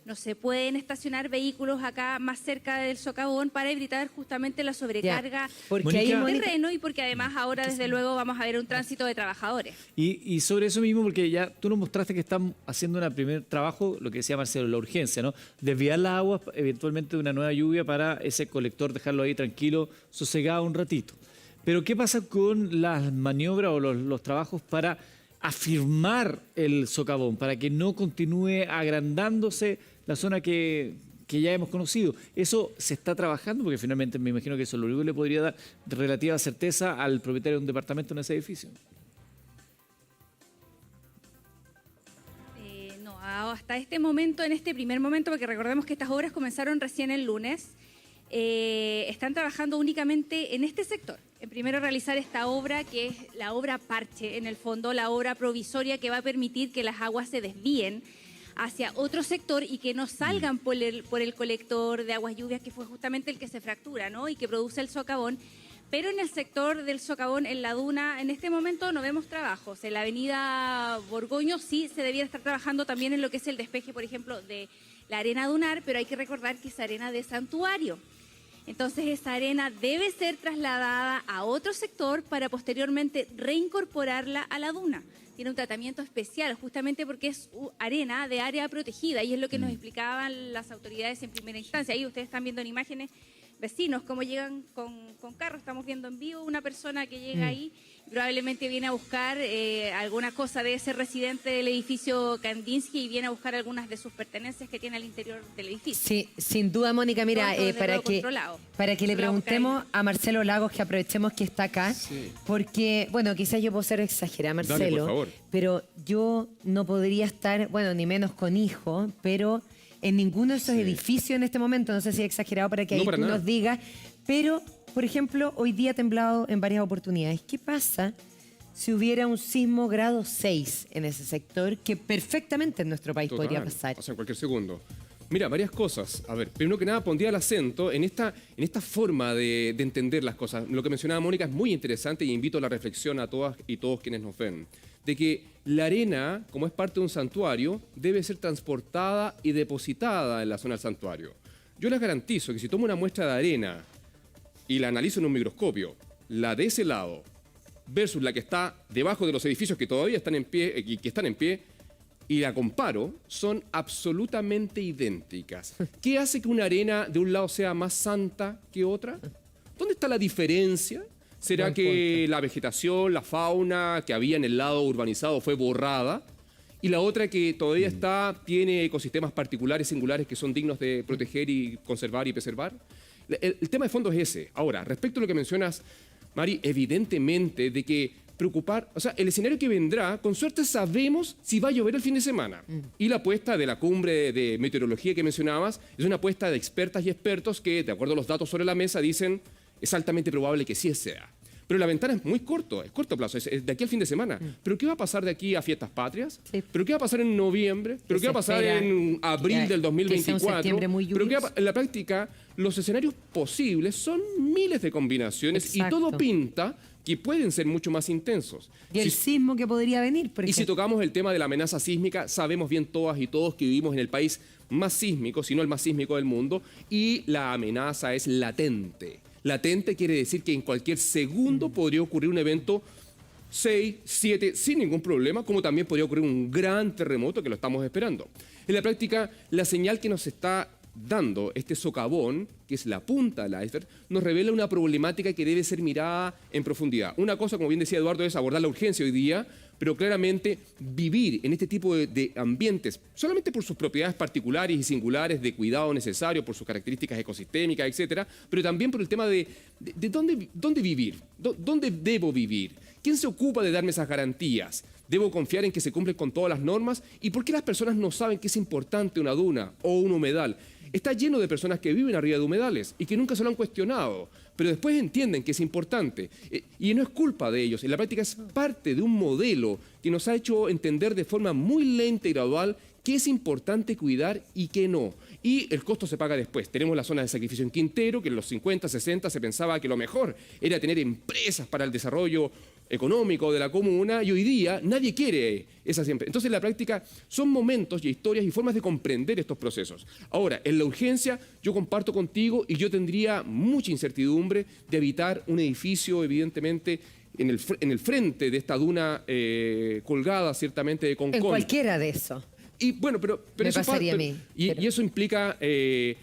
No se pueden estacionar vehículos acá más cerca del socavón para evitar justamente la sobrecarga Porque Mónica, ahí, del Mónica, terreno y porque además ahora desde luego vamos a ver un tránsito de trabajadores. Y sobre eso mismo, porque ya tú nos mostraste que están haciendo un primer trabajo, lo que decía Marcelo, la urgencia, ¿no? Desviar las aguas eventualmente de una nueva lluvia para ese colector, dejarlo ahí tranquilo, sosegado un ratito. Pero ¿qué pasa con las maniobras o los trabajos para afirmar el socavón, para que no continúe agrandándose la zona que ya hemos conocido? ¿Eso se está trabajando? Porque finalmente me imagino que eso es lo único que le podría dar relativa certeza al propietario de un departamento en ese edificio. No, hasta este momento, en este primer momento, porque recordemos que estas obras comenzaron recién el lunes, están trabajando únicamente en este sector. En primero realizar esta obra, que es la obra parche, en el fondo, la obra provisoria que va a permitir que las aguas se desvíen hacia otro sector y que no salgan por el colector de aguas lluvias, que fue justamente el que se fractura, ¿no? Y que produce el socavón. Pero en el sector del socavón, en la duna, en este momento no vemos trabajos. En la avenida Borgoño sí se debiera estar trabajando también en lo que es el despeje, por ejemplo, de la arena dunar, pero hay que recordar que es arena de santuario. Entonces esa arena debe ser trasladada a otro sector para posteriormente reincorporarla a la duna. Tiene un tratamiento especial justamente porque es arena de área protegida y es lo que nos explicaban las autoridades en primera instancia. Ahí ustedes están viendo en imágenes vecinos cómo llegan con carro. Estamos viendo en vivo una persona que llega ahí y probablemente viene a buscar alguna cosa de ese residente del edificio Kandinsky y viene a buscar algunas de sus pertenencias que tiene al interior del edificio. Sí, sin duda, Mónica, mira, Todo desde para luego que controlado. le Controlado preguntemos a Marcelo Lagos, que aprovechemos que está acá, porque, bueno, quizás yo puedo ser exagerada, Dale, Marcelo, por favor. pero yo no podría estar, bueno, ni menos con hijo, pero en ninguno de esos edificios en este momento, no sé si es exagerado para que No, ahí para tú nada. nos digas, pero, por ejemplo, hoy día ha temblado en varias oportunidades. ¿Qué pasa si hubiera un sismo grado 6 en ese sector que perfectamente en nuestro país Total, podría pasar? pasa en cualquier segundo. Mira, varias cosas. A ver, primero que nada pondría el acento en esta forma de entender las cosas. Lo que mencionaba Mónica es muy interesante y invito a la reflexión a todas y todos quienes nos ven. De que la arena, como es parte de un santuario, debe ser transportada y depositada en la zona del santuario. Yo les garantizo que si tomo una muestra de arena y la analizo en un microscopio, la de ese lado versus la que está debajo de los edificios que todavía están en pie y la comparo, son absolutamente idénticas. ¿Qué hace que una arena de un lado sea más santa que otra? ¿Dónde está la diferencia? ¿Será Buen que la vegetación, la fauna que había en el lado urbanizado fue borrada y la otra que todavía tiene ecosistemas particulares, singulares, que son dignos de proteger y conservar y preservar. El tema de fondo es ese. Ahora, respecto a lo que mencionas, Mari, evidentemente de que preocupar, o sea, el escenario que vendrá, con suerte sabemos si va a llover el fin de semana. Y la apuesta de la cumbre de meteorología que mencionabas es una apuesta de expertas y expertos que, de acuerdo a los datos sobre la mesa, dicen es altamente probable que sí sea. Pero la ventana es muy corto plazo, es de aquí al fin de semana. ¿Pero qué va a pasar de aquí a Fiestas Patrias? Sí. ¿Pero qué va a pasar en noviembre? ¿Pero qué va a pasar en abril del 2024? Que sea un septiembre muy ¿Pero qué lluvioso? en la práctica, los escenarios posibles son miles de combinaciones Exacto. y todo pinta que pueden ser mucho más intensos. Y el sismo que podría venir, por Y si ejemplo. tocamos el tema de la amenaza sísmica, sabemos bien todas y todos que vivimos en el país más sísmico, si no el más sísmico del mundo, y la amenaza es latente. Latente quiere decir que en cualquier segundo podría ocurrir un evento 6, 7, sin ningún problema, como también podría ocurrir un gran terremoto que lo estamos esperando. En la práctica, la señal que nos está dando este socavón, que es la punta del iceberg, nos revela una problemática que debe ser mirada en profundidad. Una cosa, como bien decía Eduardo, es abordar la urgencia hoy día, pero claramente vivir en este tipo de ambientes, solamente por sus propiedades particulares y singulares de cuidado necesario, por sus características ecosistémicas, etcétera, pero también por el tema de dónde vivir, dónde debo vivir, quién se ocupa de darme esas garantías. ¿Debo confiar en que se cumplen con todas las normas? ¿Y por qué las personas no saben que es importante una duna o un humedal? Está lleno de personas que viven arriba de humedales y que nunca se lo han cuestionado, pero después entienden que es importante. Y no es culpa de ellos, en la práctica es parte de un modelo que nos ha hecho entender de forma muy lenta y gradual qué es importante cuidar y qué no. Y el costo se paga después. Tenemos la zona de sacrificio en Quintero, que en los 50, 60 se pensaba que lo mejor era tener empresas para el desarrollo económico de la comuna, y hoy día nadie quiere esa siempre. Entonces, en la práctica, son momentos y historias y formas de comprender estos procesos. Ahora, en la urgencia, yo comparto contigo y yo tendría mucha incertidumbre de habitar un edificio, evidentemente, en el frente de esta duna colgada, ciertamente, de Concón. En cualquiera de esos. Y bueno, pero Me eso pasaría a mí, pero- y eso implica, este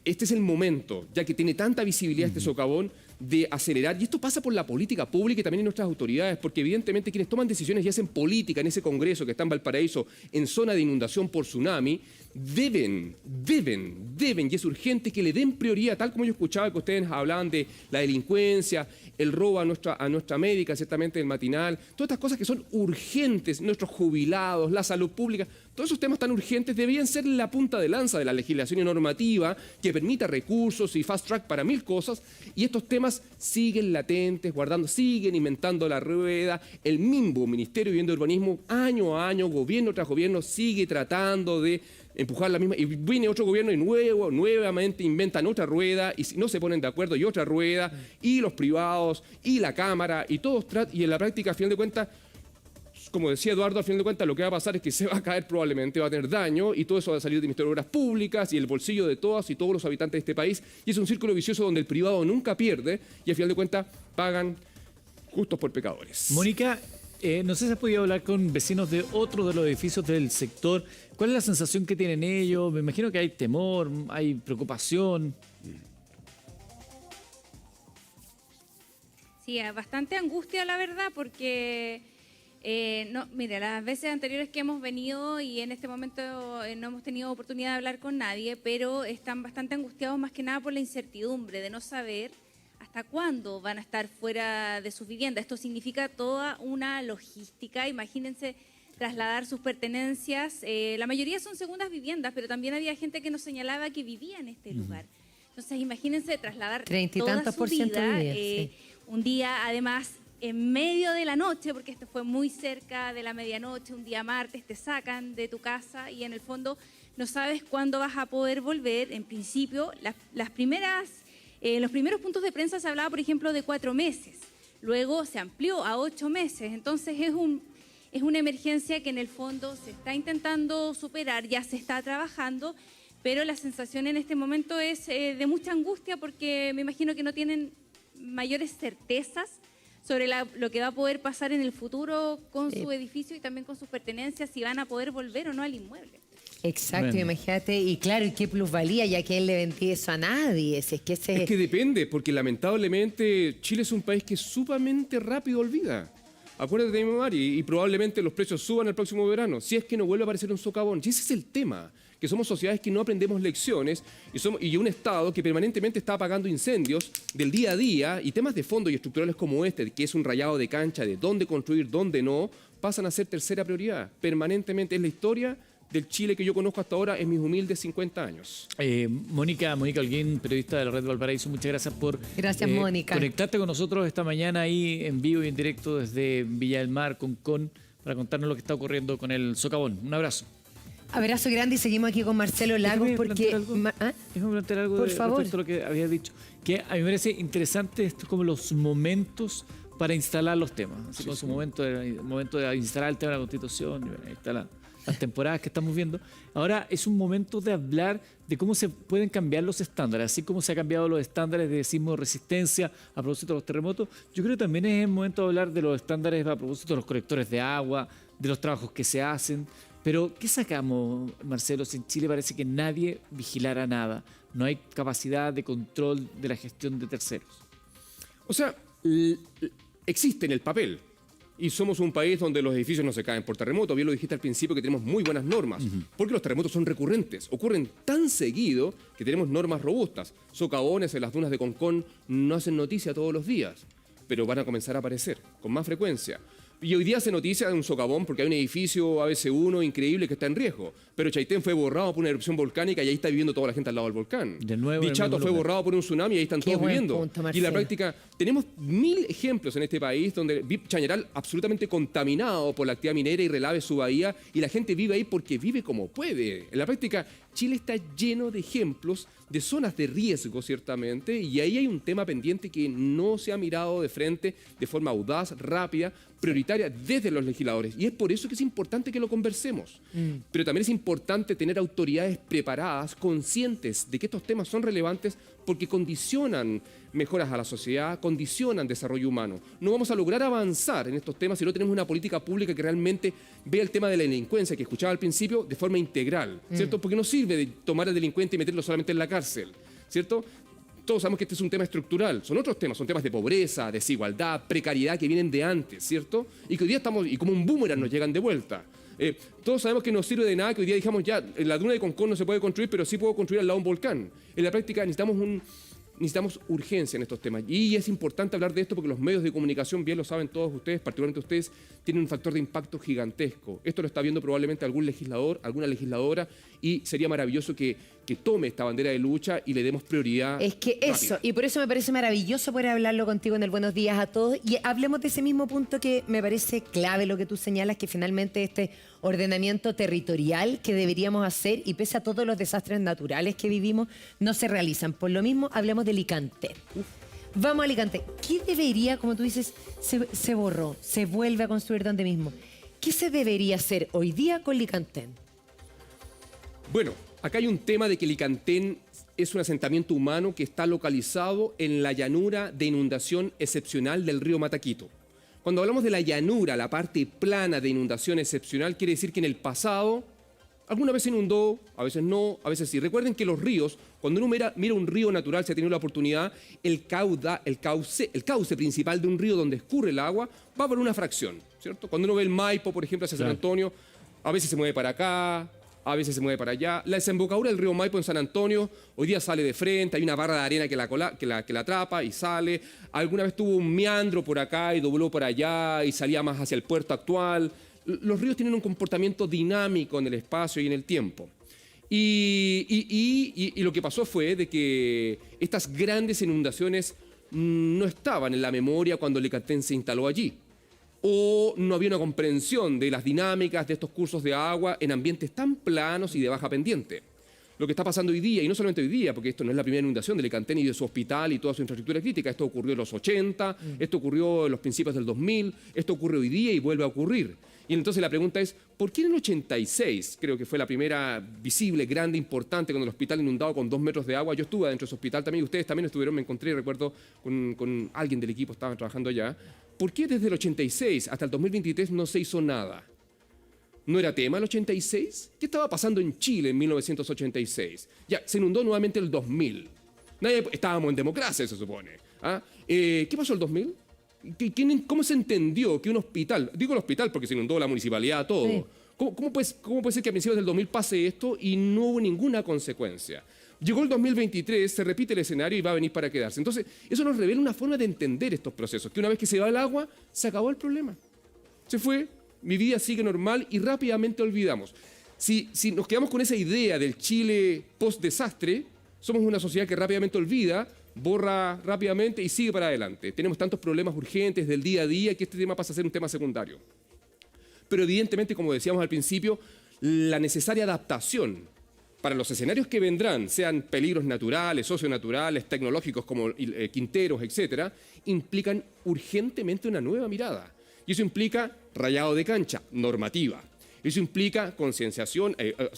es el momento, ya que tiene tanta visibilidad este socavón, de acelerar, y esto pasa por la política pública y también en nuestras autoridades, porque evidentemente quienes toman decisiones y hacen política en ese Congreso que está en Valparaíso, en zona de inundación por tsunami, deben, y es urgente que le den prioridad, tal como yo escuchaba que ustedes hablaban de la delincuencia, el robo a nuestra médica, ciertamente el matinal, todas estas cosas que son urgentes, nuestros jubilados, la salud pública, todos esos temas tan urgentes deberían ser la punta de lanza de la legislación y normativa que permita recursos y fast track para mil cosas, y estos temas siguen latentes, siguen inventando la rueda. El mismo Ministerio de Vivienda y Urbanismo, año a año, gobierno tras gobierno, sigue tratando de empujar la misma, y viene otro gobierno y nuevamente inventan otra rueda, y si no se ponen de acuerdo y otra rueda, y los privados, y la Cámara, y todos y en la práctica, a final de cuentas, como decía Eduardo, al final de cuentas lo que va a pasar es que se va a caer probablemente, va a tener daño, y todo eso va a salir del Ministerio de Obras Públicas y el bolsillo de todas y todos los habitantes de este país, y es un círculo vicioso donde el privado nunca pierde, y al final de cuentas pagan justos por pecadores. Mónica, no sé si has podido hablar con vecinos de otros de los edificios del sector. ¿Cuál es la sensación que tienen ellos? Me imagino que hay temor, hay preocupación. Sí, bastante angustia, la verdad, porque no, mire, las veces anteriores que hemos venido y en este momento no hemos tenido oportunidad de hablar con nadie, pero están bastante angustiados más que nada por la incertidumbre de no saber hasta cuándo van a estar fuera de sus viviendas. Esto significa toda una logística. Imagínense trasladar sus pertenencias. La mayoría son segundas viviendas, pero también había gente que nos señalaba que vivía en este lugar. Entonces, imagínense trasladar 30 y toda tantos su por ciento vida, vivía, sí. un día, además, en medio de la noche, porque esto fue muy cerca de la medianoche, un día martes, te sacan de tu casa y en el fondo no sabes cuándo vas a poder volver. En principio, los primeros puntos de prensa se hablaba, por ejemplo, de 4 meses. Luego se amplió a 8 meses. Entonces es una emergencia que en el fondo se está intentando superar, ya se está trabajando, pero la sensación en este momento es de mucha angustia porque me imagino que no tienen mayores certezas sobre lo que va a poder pasar en el futuro con su edificio y también con sus pertenencias, si van a poder volver o no al inmueble. Exacto, Bueno. imagínate, y claro, ¿y qué plusvalía? Ya que él le vendía eso a nadie. Si es que ese... Es que depende, porque lamentablemente Chile es un país que sumamente rápido olvida. acuérdate de mi mamá y probablemente los precios suban el próximo verano, si es que no vuelve a aparecer un socavón. Y ese es el tema, que somos sociedades que no aprendemos lecciones y un Estado que permanentemente está apagando incendios del día a día, y temas de fondo y estructurales como este, que es un rayado de cancha de dónde construir, dónde no, pasan a ser tercera prioridad. Permanentemente es la historia del Chile que yo conozco hasta ahora en mis humildes 50 años. Mónica Holguín, periodista de la Red Valparaíso, muchas gracias por Mónica. Conectarte con nosotros esta mañana ahí en vivo y en directo desde Villa del Mar, Concón, para contarnos lo que está ocurriendo con el socavón. Un abrazo. Abrazo grande y seguimos aquí con Marcelo Lagos porque... Déjame plantear algo Por favor. respecto a lo que habías dicho. Que a mí me parece interesante esto, como los momentos para instalar los temas. Así como su momento de instalar el tema de la Constitución, y bueno, ahí está las temporadas que estamos viendo. Ahora es un momento de hablar de cómo se pueden cambiar los estándares, así como se han cambiado los estándares de sismo de resistencia a propósito de los terremotos. Yo creo que también es el momento de hablar de los estándares a propósito de los colectores de agua, de los trabajos que se hacen. Pero, ¿qué sacamos, Marcelo, si en Chile parece que nadie vigilara nada? No hay capacidad de control de la gestión de terceros. O sea, existe en el papel. Y somos un país donde los edificios no se caen por terremoto. Bien lo dijiste al principio, que tenemos muy buenas normas. Porque los terremotos son recurrentes. Ocurren tan seguido que tenemos normas robustas. Socavones en las dunas de Concón no hacen noticia todos los días, pero van a comenzar a aparecer con más frecuencia. Y hoy día se noticia de un socavón porque hay un edificio ABC1 increíble que está en riesgo. Pero Chaitén fue borrado por una erupción volcánica y ahí está viviendo toda la gente al lado del volcán. De nuevo, Dichato fue borrado por un tsunami y ahí están Qué todos buen viviendo. punto, Y en Marcelo. la práctica tenemos 1000 ejemplos en este país donde Chañaral absolutamente contaminado por la actividad minera y relave su bahía, y la gente vive ahí porque vive como puede. En la práctica, Chile está lleno de ejemplos de zonas de riesgo, ciertamente, y ahí hay un tema pendiente que no se ha mirado de frente de forma audaz, rápida, prioritaria desde los legisladores. Y es por eso que es importante que lo conversemos. Pero también es importante tener autoridades preparadas, conscientes de que estos temas son relevantes porque condicionan mejoras a la sociedad, condicionan desarrollo humano. No vamos a lograr avanzar en estos temas si no tenemos una política pública que realmente vea el tema de la delincuencia, que escuchaba al principio, de forma integral, ¿cierto? Porque no sirve de tomar al delincuente y meterlo solamente en la cárcel, ¿cierto? Todos sabemos que este es un tema estructural, son otros temas, son temas de pobreza, desigualdad, precariedad que vienen de antes, ¿cierto? Y que hoy día estamos, y como un boomerang nos llegan de vuelta. Todos sabemos que no sirve de nada que hoy día dijamos ya, en la duna de Concón no se puede construir, pero sí puedo construir al lado de un volcán. En la práctica necesitamos urgencia en estos temas. Y es importante hablar de esto porque los medios de comunicación, bien lo saben todos ustedes, particularmente ustedes, tienen un factor de impacto gigantesco. Esto lo está viendo probablemente algún legislador, alguna legisladora, y sería maravilloso que tome esta bandera de lucha y le demos prioridad. Es que eso, y por eso me parece maravilloso poder hablarlo contigo en el Buenos Días a Todos. Y hablemos de ese mismo punto que me parece clave lo que tú señalas, que finalmente este ordenamiento territorial que deberíamos hacer, y pese a todos los desastres naturales que vivimos, no se realizan. Por lo mismo, hablemos de Licantén. Vamos a Licantén. ¿Qué debería, como tú dices, se borró, se vuelve a construir donde mismo? ¿Qué se debería hacer hoy día con Licantén? Bueno, acá hay un tema de que Licantén es un asentamiento humano que está localizado en la llanura de inundación excepcional del río Mataquito. Cuando hablamos de la llanura, la parte plana de inundación excepcional, quiere decir que en el pasado alguna vez se inundó, a veces no, a veces sí. Recuerden que los ríos, cuando uno mira un río natural, se ha tenido la oportunidad, el cauce principal de un río donde escurre el agua va por una fracción, ¿cierto? Cuando uno ve el Maipo, por ejemplo, hacia San Antonio, a veces se mueve para acá, a veces se mueve para allá. La desembocadura del río Maipo en San Antonio hoy día sale de frente, hay una barra de arena que la atrapa y sale. Alguna vez tuvo un meandro por acá y dobló por allá y salía más hacia el puerto actual. Los ríos tienen un comportamiento dinámico en el espacio y en el tiempo. Y lo que pasó fue de que estas grandes inundaciones no estaban en la memoria cuando Licantén se instaló allí. O no había una comprensión de las dinámicas de estos cursos de agua en ambientes tan planos y de baja pendiente. Lo que está pasando hoy día, y no solamente hoy día, porque esto no es la primera inundación de Licantén y de su hospital y toda su infraestructura crítica, esto ocurrió en los 80, esto ocurrió en los principios del 2000, esto ocurre hoy día y vuelve a ocurrir. Y entonces la pregunta es, ¿por qué en el 86, creo que fue la primera visible, grande, importante, cuando el hospital inundado con 2 metros de agua? Yo estuve dentro de ese hospital también, ustedes también estuvieron, me encontré, recuerdo, con alguien del equipo, estaban trabajando allá. ¿Por qué desde el 86 hasta el 2023 no se hizo nada? ¿No era tema el 86? ¿Qué estaba pasando en Chile en 1986? Ya, se inundó nuevamente el 2000. Estábamos en democracia, se supone. ¿Ah? ¿Qué pasó el 2000? ¿Cómo se entendió que un hospital, digo el hospital porque se inundó la municipalidad, todo, Sí. ¿cómo puede ser que a principios del 2000 pase esto y no hubo ninguna consecuencia? Llegó el 2023, se repite el escenario y va a venir para quedarse. Entonces, eso nos revela una forma de entender estos procesos, que una vez que se va el agua, se acabó el problema. Se fue, mi vida sigue normal y rápidamente olvidamos. Si nos quedamos con esa idea del Chile post-desastre, somos una sociedad que rápidamente olvida, borra rápidamente y sigue para adelante. Tenemos tantos problemas urgentes del día a día que este tema pasa a ser un tema secundario. Pero evidentemente, como decíamos al principio, la necesaria adaptación para los escenarios que vendrán, sean peligros naturales, socionaturales, tecnológicos como quinteros, etcétera, implican urgentemente una nueva mirada. Y eso implica rayado de cancha, normativa. Eso implica concienciación,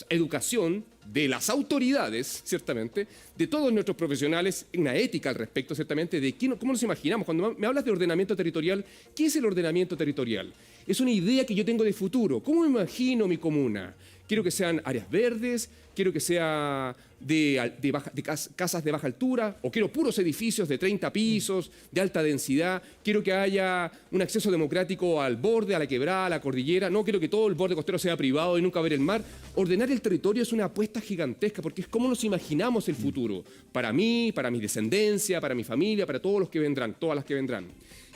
educación de las autoridades, ciertamente, de todos nuestros profesionales, una ética al respecto, ciertamente, de cómo nos imaginamos. Cuando me hablas de ordenamiento territorial, ¿qué es el ordenamiento territorial? Es una idea que yo tengo de futuro. ¿Cómo me imagino mi comuna? Quiero que sean áreas verdes, quiero que sea casas de baja altura, o quiero puros edificios de 30 pisos, de alta densidad, quiero que haya un acceso democrático al borde, a la quebrada, a la cordillera, no quiero que todo el borde costero sea privado y nunca ver el mar. Ordenar el territorio es una apuesta gigantesca, porque es cómo nos imaginamos el futuro, para mí, para mi descendencia, para mi familia, para todos los que vendrán, todas las que vendrán.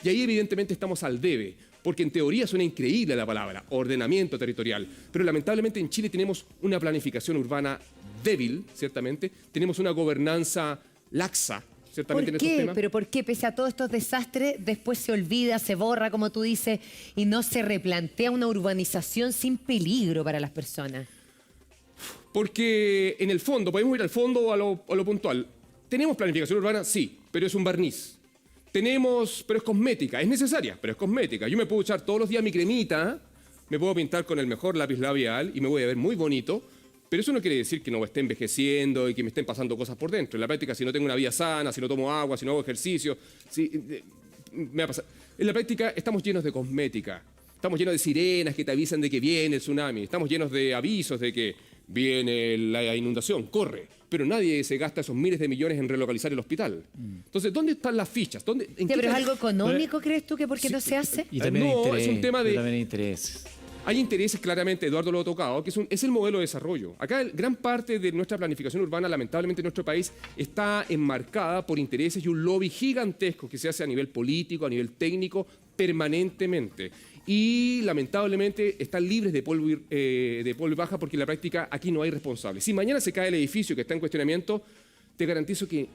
Y ahí evidentemente estamos al debe, porque en teoría suena increíble la palabra, ordenamiento territorial, pero lamentablemente en Chile tenemos una planificación urbana débil, ciertamente, tenemos una gobernanza laxa, ciertamente, ¿Por en estos qué? temas. Pero ¿por qué pese a todos estos desastres después se olvida, se borra, como tú dices, y no se replantea una urbanización sin peligro para las personas? Porque en el fondo, podemos ir al fondo o a lo puntual. ¿Tenemos planificación urbana? Sí, pero es un barniz. Tenemos, pero es cosmética, es necesaria, pero es cosmética. Yo me puedo echar todos los días mi cremita, me puedo pintar con el mejor lápiz labial y me voy a ver muy bonito, pero eso no quiere decir que no esté envejeciendo y que me estén pasando cosas por dentro. En la práctica, si no tengo una vida sana, si no tomo agua, si no hago ejercicio, me va a pasar. En la práctica estamos llenos de cosmética, estamos llenos de sirenas que te avisan de que viene el tsunami, estamos llenos de avisos de que viene la inundación, corre. Pero nadie se gasta esos miles de millones en relocalizar el hospital. Entonces, ¿dónde están las fichas? Sí, pero es algo económico, ¿crees tú, que por qué no se hace? Y también No, hay interés, es un tema de- también hay intereses. Hay intereses, claramente, Eduardo lo ha tocado, que es el modelo de desarrollo. Acá gran parte de nuestra planificación urbana, lamentablemente en nuestro país, está enmarcada por intereses y un lobby gigantesco que se hace a nivel político, a nivel técnico, permanentemente. Y lamentablemente están libres de polvo y baja porque en la práctica aquí no hay responsables. Si mañana se cae el edificio que está en cuestionamiento, te garantizo que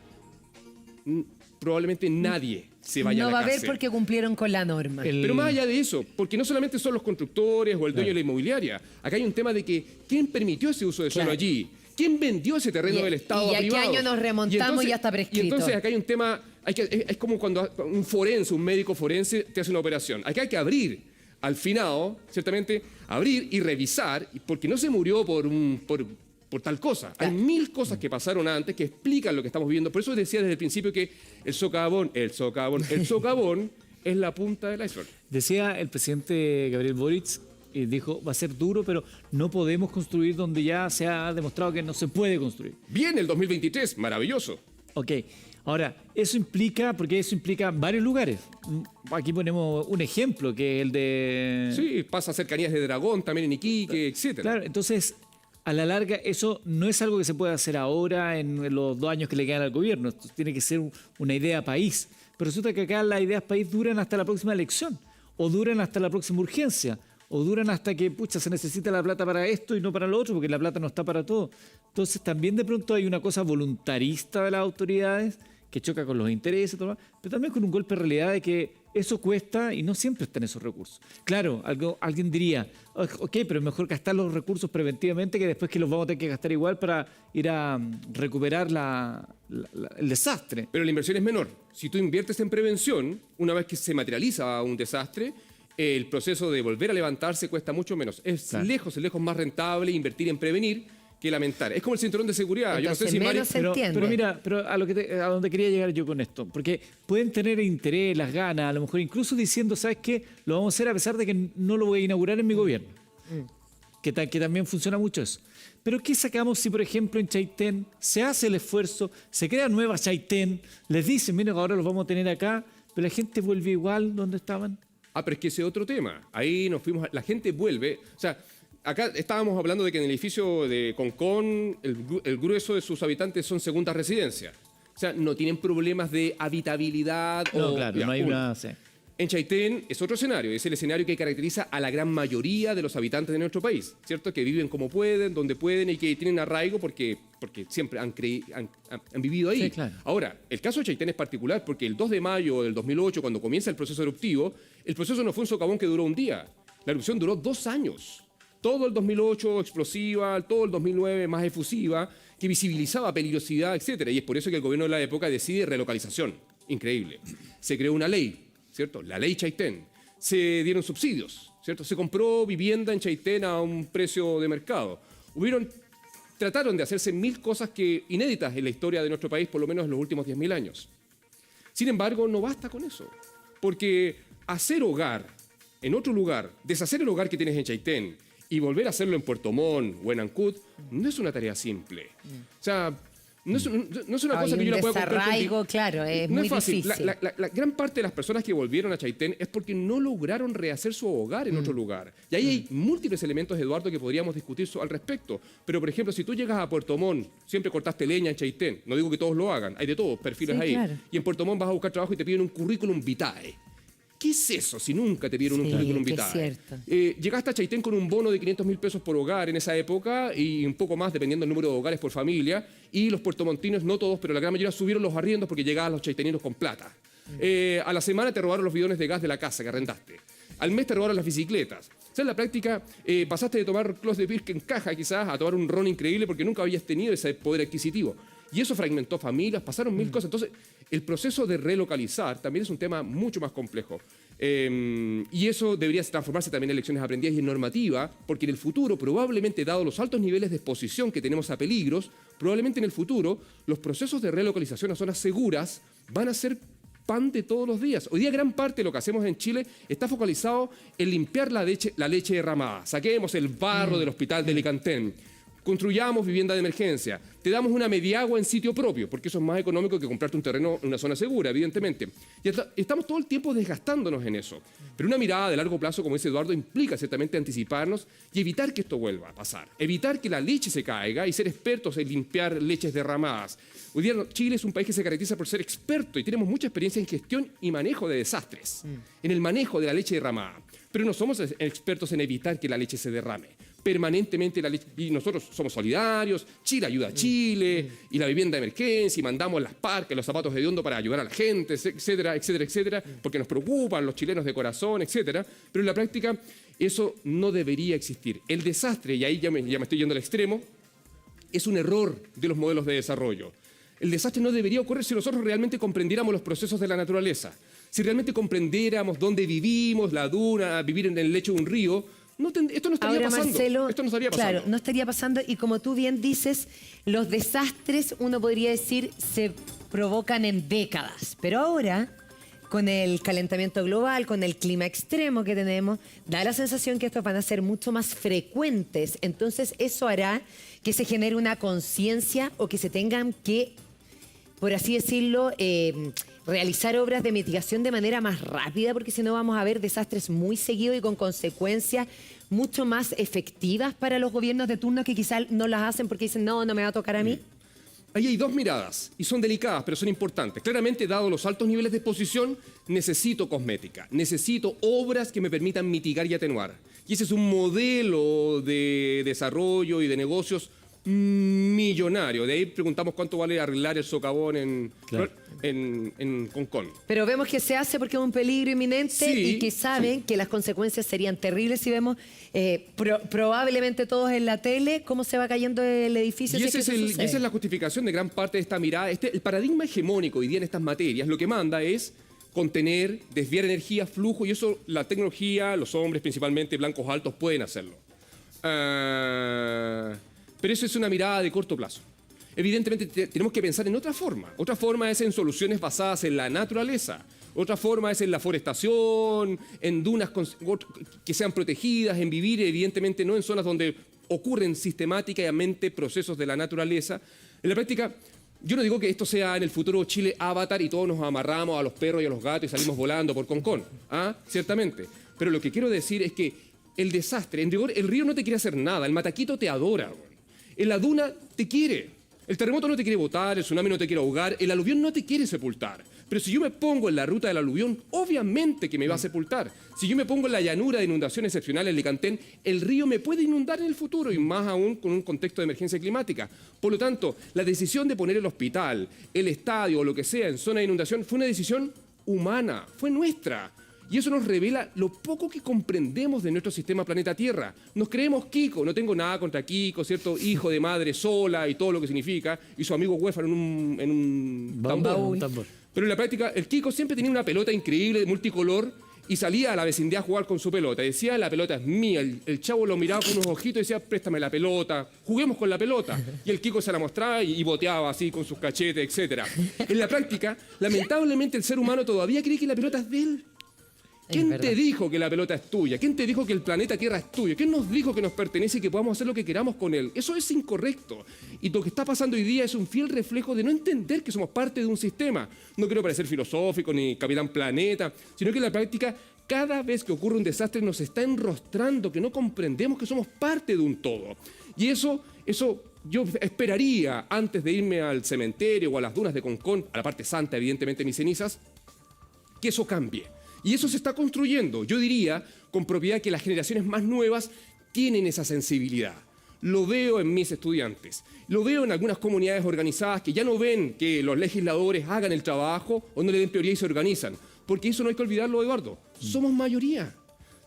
probablemente nadie se vaya No a va la a haber cárcel. porque cumplieron con la norma. Pero más allá de eso, porque no solamente son los constructores o el dueño de la inmobiliaria, acá hay un tema de que ¿quién permitió ese uso de suelo Claro. allí? ¿Quién vendió ese terreno Y- del Estado y a a qué privados? año nos remontamos y ya está prescrito. Y entonces acá hay un tema, es como cuando un forense, un médico forense te hace una operación. Acá hay que abrir al finado, ciertamente, abrir y revisar, porque no se murió por tal cosa. Hay Claro. 1000 cosas que pasaron antes que explican lo que estamos viendo. Por eso decía desde el principio que el socavón es la punta del iceberg. Decía el presidente Gabriel Boric, y dijo, va a ser duro, pero no podemos construir donde ya se ha demostrado que no se puede construir. Viene el 2023, maravilloso. Ok, ahora, eso implica varios lugares. Aquí ponemos un ejemplo, que es el de... Sí, pasa cercanías de Dragón, también en Iquique, etcétera. Claro, entonces, a la larga, eso no es algo que se pueda hacer ahora en los 2 años que le quedan al gobierno. Esto tiene que ser una idea país. Pero resulta que acá las ideas país duran hasta la próxima elección, o duran hasta la próxima urgencia, o duran hasta que, se necesita la plata para esto y no para lo otro, porque la plata no está para todo. Entonces, también de pronto hay una cosa voluntarista de las autoridades que choca con los intereses, todo, pero también con un golpe de realidad de que eso cuesta y no siempre están esos recursos. Claro, alguien diría, ok, pero es mejor gastar los recursos preventivamente que después que los vamos a tener que gastar igual para ir a recuperar el desastre. Pero la inversión es menor. Si tú inviertes en prevención, una vez que se materializa un desastre, el proceso de volver a levantarse cuesta mucho menos. Es Claro. lejos más rentable invertir en prevenir que lamentar. Es como el cinturón de seguridad. Yo no sé Entonces, si Mari- menos se entiende. Pero mira, a donde quería llegar yo con esto, porque pueden tener interés, las ganas, a lo mejor incluso diciendo, ¿sabes qué? Lo vamos a hacer a pesar de que no lo voy a inaugurar en mi gobierno. Que también funciona mucho eso. Pero ¿qué sacamos si, por ejemplo, en Chaitén se hace el esfuerzo, se crea nueva Chaitén, les dicen, miren, ahora los vamos a tener acá, pero la gente vuelve igual donde estaban. Pero es que ese es otro tema. Ahí nos fuimos, la gente vuelve, o sea, acá estábamos hablando de que en el edificio de Concón el grueso de sus habitantes son segundas residencias. O sea, no tienen problemas de habitabilidad. No, claro, ya, no hay una... Sí. En Chaitén es otro escenario, es el escenario que caracteriza a la gran mayoría de los habitantes de nuestro país, ¿cierto? Que viven como pueden, donde pueden y que tienen arraigo porque siempre han vivido ahí. Sí, claro. Ahora, el caso de Chaitén es particular porque el 2 de mayo del 2008, cuando comienza el proceso eruptivo, el proceso no fue un socavón que duró un día, la erupción duró 2 años. Todo el 2008 explosiva, todo el 2009 más efusiva, que visibilizaba peligrosidad, etc. Y es por eso que el gobierno de la época decide relocalización. Increíble. Se creó una ley, ¿cierto? La ley Chaitén. Se dieron subsidios, ¿cierto? Se compró vivienda en Chaitén a un precio de mercado. Trataron de hacerse 1000 cosas inéditas en la historia de nuestro país, por lo menos en los últimos 10.000 años. Sin embargo, no basta con eso. Porque hacer hogar en otro lugar, deshacer el hogar que tienes en Chaitén y volver a hacerlo en Puerto Montt o en Ancud, no es una tarea simple. O sea, no es una cosa que yo la pueda comprar. Desarraigo, claro, es no muy es fácil. difícil. La gran parte de las personas que volvieron a Chaitén es porque no lograron rehacer su hogar en otro lugar. Y ahí hay múltiples elementos, Eduardo, que podríamos discutir al respecto. Pero, por ejemplo, si tú llegas a Puerto Montt, siempre cortaste leña en Chaitén. No digo que todos lo hagan, hay de todos perfiles Sí, ahí. claro. Y en Puerto Montt vas a buscar trabajo y te piden un currículum vitae. ¿Qué es eso si nunca te dieron un Sí, currículum que es vitae? cierto. Llegaste a Chaitén con un bono de 500.000 pesos por hogar en esa época y un poco más dependiendo del número de hogares por familia, y los puertomontinos, no todos, pero la gran mayoría subieron los arriendos porque llegaban los chaiteninos con plata. A la semana te robaron los bidones de gas de la casa que arrendaste. Al mes te robaron las bicicletas. O sea, en la práctica pasaste de tomar clos de Pirque en caja quizás a tomar un ron increíble porque nunca habías tenido ese poder adquisitivo. Y eso fragmentó familias, pasaron 1000 cosas. Entonces, el proceso de relocalizar también es un tema mucho más complejo. Y eso debería transformarse también en lecciones aprendidas y en normativa, porque en el futuro, probablemente dado los altos niveles de exposición que tenemos a peligros, probablemente en el futuro los procesos de relocalización a zonas seguras van a ser pan de todos los días. Hoy día gran parte de lo que hacemos en Chile está focalizado en limpiar la leche derramada. Saquemos el barro del hospital de Licantén. Construyamos vivienda de emergencia, te damos una mediagua en sitio propio, porque eso es más económico que comprarte un terreno en una zona segura, evidentemente. Y estamos todo el tiempo desgastándonos en eso. Pero una mirada de largo plazo, como dice Eduardo, implica ciertamente anticiparnos y evitar que esto vuelva a pasar. Evitar que la leche se caiga y ser expertos en limpiar leches derramadas. Hoy día Chile es un país que se caracteriza por ser experto y tenemos mucha experiencia en gestión y manejo de desastres, en el manejo de la leche derramada. Pero no somos expertos en evitar que la leche se derrame. Permanentemente la leche, y nosotros somos solidarios, Chile ayuda a Chile, y la vivienda de emergencia, y mandamos las parcas, los zapatos hediondos para ayudar a la gente, etcétera, etcétera, etcétera, porque nos preocupan los chilenos de corazón, etcétera. Pero en la práctica eso no debería existir. El desastre, y ahí ya me estoy yendo al extremo, es un error de los modelos de desarrollo. El desastre no debería ocurrir si nosotros realmente comprendiéramos los procesos de la naturaleza. Si realmente comprendiéramos dónde vivimos, la duna, vivir en el lecho de un río, esto no estaría Ahora, pasando. Marcelo, Esto no estaría pasando. claro, no estaría pasando. Y como tú bien dices, los desastres, uno podría decir, se provocan en décadas. Pero ahora, con el calentamiento global, con el clima extremo que tenemos, da la sensación que estos van a ser mucho más frecuentes. Entonces, eso hará que se genere una conciencia o que se tengan que, por así decirlo, realizar obras de mitigación de manera más rápida, porque si no vamos a ver desastres muy seguidos y con consecuencias mucho más efectivas para los gobiernos de turno que quizás no las hacen porque dicen, no me va a tocar a mí. Ahí hay dos miradas, y son delicadas, pero son importantes. Claramente, dado los altos niveles de exposición, necesito cosmética, necesito obras que me permitan mitigar y atenuar. Y ese es un modelo de desarrollo y de negocios millonario. De ahí preguntamos cuánto vale arreglar el socavón en Concón. Pero vemos que se hace porque es un peligro inminente Sí, y que saben que las consecuencias serían terribles si vemos probablemente todos en la tele cómo se va cayendo el edificio. Y, si es que eso sucede. esa es la justificación de gran parte de esta mirada. El paradigma hegemónico hoy día en estas materias lo que manda es contener, desviar energía, flujo, y eso la tecnología, los hombres principalmente blancos altos pueden hacerlo. Pero eso es una mirada de corto plazo. Evidentemente tenemos que pensar en otra forma. Otra forma es en soluciones basadas en la naturaleza. Otra forma es en la forestación, en dunas que sean protegidas, en vivir evidentemente no en zonas donde ocurren sistemáticamente procesos de la naturaleza. En la práctica, Yo no digo que esto sea en el futuro Chile Avatar y todos nos amarramos a los perros y a los gatos y salimos volando por Concón. ¿Ah? Ciertamente. Pero lo que quiero decir es que el desastre, en rigor, el río no te quiere hacer nada, el Mataquito te adora. En la duna te quiere. El terremoto no te quiere botar, el tsunami no te quiere ahogar, el aluvión no te quiere sepultar. Pero si yo me pongo en la ruta del aluvión, obviamente que me va a sepultar. Si yo me pongo en la llanura de inundación excepcional en Licantén, el río me puede inundar en el futuro y más aún con un contexto de emergencia climática. Por lo tanto, la decisión de poner el hospital, el estadio o lo que sea en zona de inundación fue una decisión humana, fue nuestra. Y eso nos revela lo poco que comprendemos de nuestro sistema planeta Tierra. Nos creemos Kiko, no tengo nada contra Kiko, ¿cierto? Hijo de madre sola y todo lo que significa, y su amigo huérfano en un tambor. Pero en la práctica, el Kiko siempre tenía una pelota increíble, de multicolor, y salía a la vecindad a jugar con su pelota. Decía, la pelota es mía. El chavo lo miraba con unos ojitos y decía, préstame la pelota, juguemos con la pelota. Y el Kiko se la mostraba y boteaba así con sus cachetes, etc. En la práctica, lamentablemente, el ser humano todavía cree que la pelota es de él. ¿Quién te dijo que la pelota es tuya? ¿Quién te dijo que el planeta Tierra es tuyo? ¿Quién nos dijo que nos pertenece y que podamos hacer lo que queramos con él? Eso es incorrecto. Y lo que está pasando hoy día es un fiel reflejo de no entender que somos parte de un sistema. No quiero parecer filosófico ni capitán planeta, sino que en la práctica, cada vez que ocurre un desastre nos está enrostrando que no comprendemos que somos parte de un todo. Y eso yo esperaría, antes de irme al cementerio o a las dunas de Concón, a la parte santa, evidentemente, mis cenizas, que eso cambie. Y eso se está construyendo. Yo diría con propiedad que las generaciones más nuevas tienen esa sensibilidad. Lo veo en mis estudiantes. Lo veo en algunas comunidades organizadas que ya no ven que los legisladores hagan el trabajo o no le den prioridad y se organizan. Porque eso no hay que olvidarlo, Eduardo. Somos mayoría.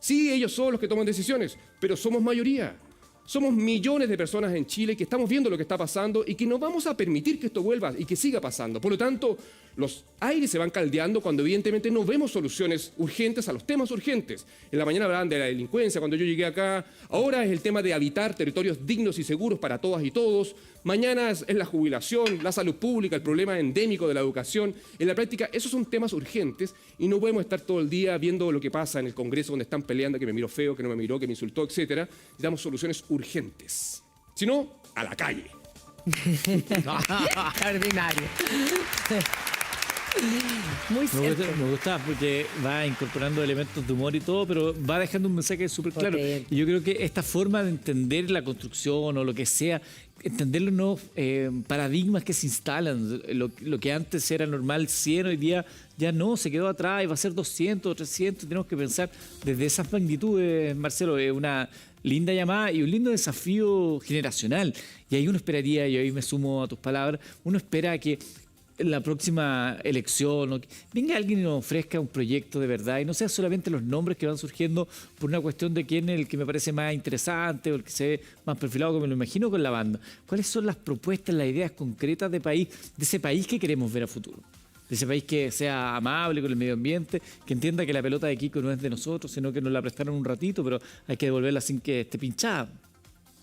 Sí, ellos son los que toman decisiones, pero somos mayoría. Somos millones de personas en Chile que estamos viendo lo que está pasando y que no vamos a permitir que esto vuelva y que siga pasando. Por lo tanto, los aires se van caldeando cuando evidentemente no vemos soluciones urgentes a los temas urgentes. En la mañana hablaban de la delincuencia cuando yo llegué acá. Ahora es el tema de habitar territorios dignos y seguros para todas y todos. Mañana es la jubilación, la salud pública, el problema endémico de la educación. En la práctica, esos son temas urgentes y no podemos estar todo el día viendo lo que pasa en el Congreso donde están peleando, que me miró feo, que no me miró, que me insultó, etc. Necesitamos soluciones urgentes. Si no, a la calle. Ordinario. Muy cierto. Me gusta porque va incorporando elementos de humor y todo, pero va dejando un mensaje súper claro. Y yo creo que esta forma de entender la construcción o lo que sea, entender los nuevos paradigmas que se instalan, lo que antes era normal 100, hoy día ya no, se quedó atrás y va a ser 200 o 300. Tenemos que pensar desde esas magnitudes, Marcelo, es una linda llamada y un lindo desafío generacional. Y ahí uno esperaría, y ahí me sumo a tus palabras, uno espera que en la próxima elección o que venga alguien y nos ofrezca un proyecto de verdad y no sea solamente los nombres que van surgiendo por una cuestión de quién es el que me parece más interesante o el que se ve más perfilado, como me lo imagino con la banda. ¿Cuáles son las propuestas, las ideas concretas de país, de ese país que queremos ver a futuro? De ese país que sea amable con el medio ambiente, que entienda que la pelota de Kiko no es de nosotros, sino que nos la prestaron un ratito, pero hay que devolverla sin que esté pinchada.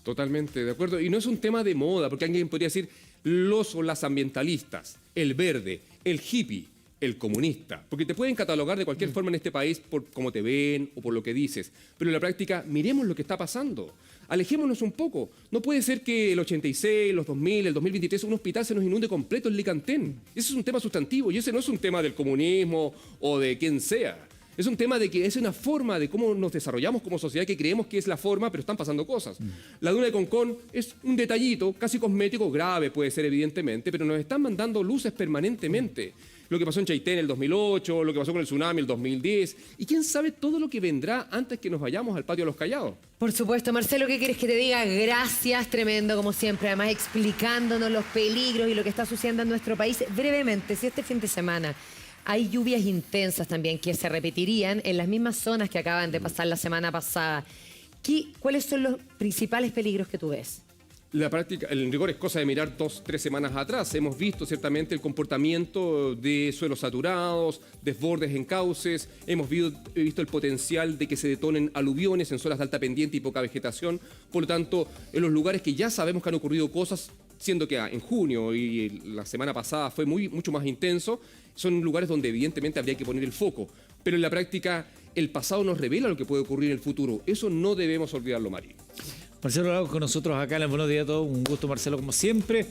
Totalmente, de acuerdo. Y no es un tema de moda, porque alguien podría decir los o las ambientalistas, el verde, el hippie, el comunista. Porque te pueden catalogar de cualquier forma en este país por cómo te ven o por lo que dices. Pero en la práctica, miremos lo que está pasando. Alejémonos un poco. No puede ser que el 86, los 2000, el 2023, un hospital se nos inunde completo en Licantén. Ese es un tema sustantivo y ese no es un tema del comunismo o de quien sea. Es un tema de que es una forma de cómo nos desarrollamos como sociedad que creemos que es la forma, pero están pasando cosas. La duna de Concón es un detallito, casi cosmético, grave puede ser evidentemente, pero nos están mandando luces permanentemente. Lo que pasó en Chaitén en el 2008, lo que pasó con el tsunami en el 2010, y quién sabe todo lo que vendrá antes que nos vayamos al patio de los Callados. Por supuesto, Marcelo, ¿qué quieres que te diga? Gracias, tremendo como siempre, además explicándonos los peligros y lo que está sucediendo en nuestro país. Brevemente, si este fin de semana hay lluvias intensas también que se repetirían en las mismas zonas que acaban de pasar la semana pasada, ¿cuáles son los principales peligros que tú ves? La práctica, el rigor es cosa de mirar 2 o 3 semanas atrás. Hemos visto ciertamente el comportamiento de suelos saturados, desbordes en cauces, hemos visto el potencial de que se detonen aluviones en zonas de alta pendiente y poca vegetación. Por lo tanto, en los lugares que ya sabemos que han ocurrido cosas, siendo que en junio y la semana pasada fue mucho más intenso, son lugares donde evidentemente habría que poner el foco. Pero en la práctica, el pasado nos revela lo que puede ocurrir en el futuro. Eso no debemos olvidarlo, Mari. Marcelo Lagos con nosotros acá en el Buenos Días a Todos. Un gusto, Marcelo, como siempre.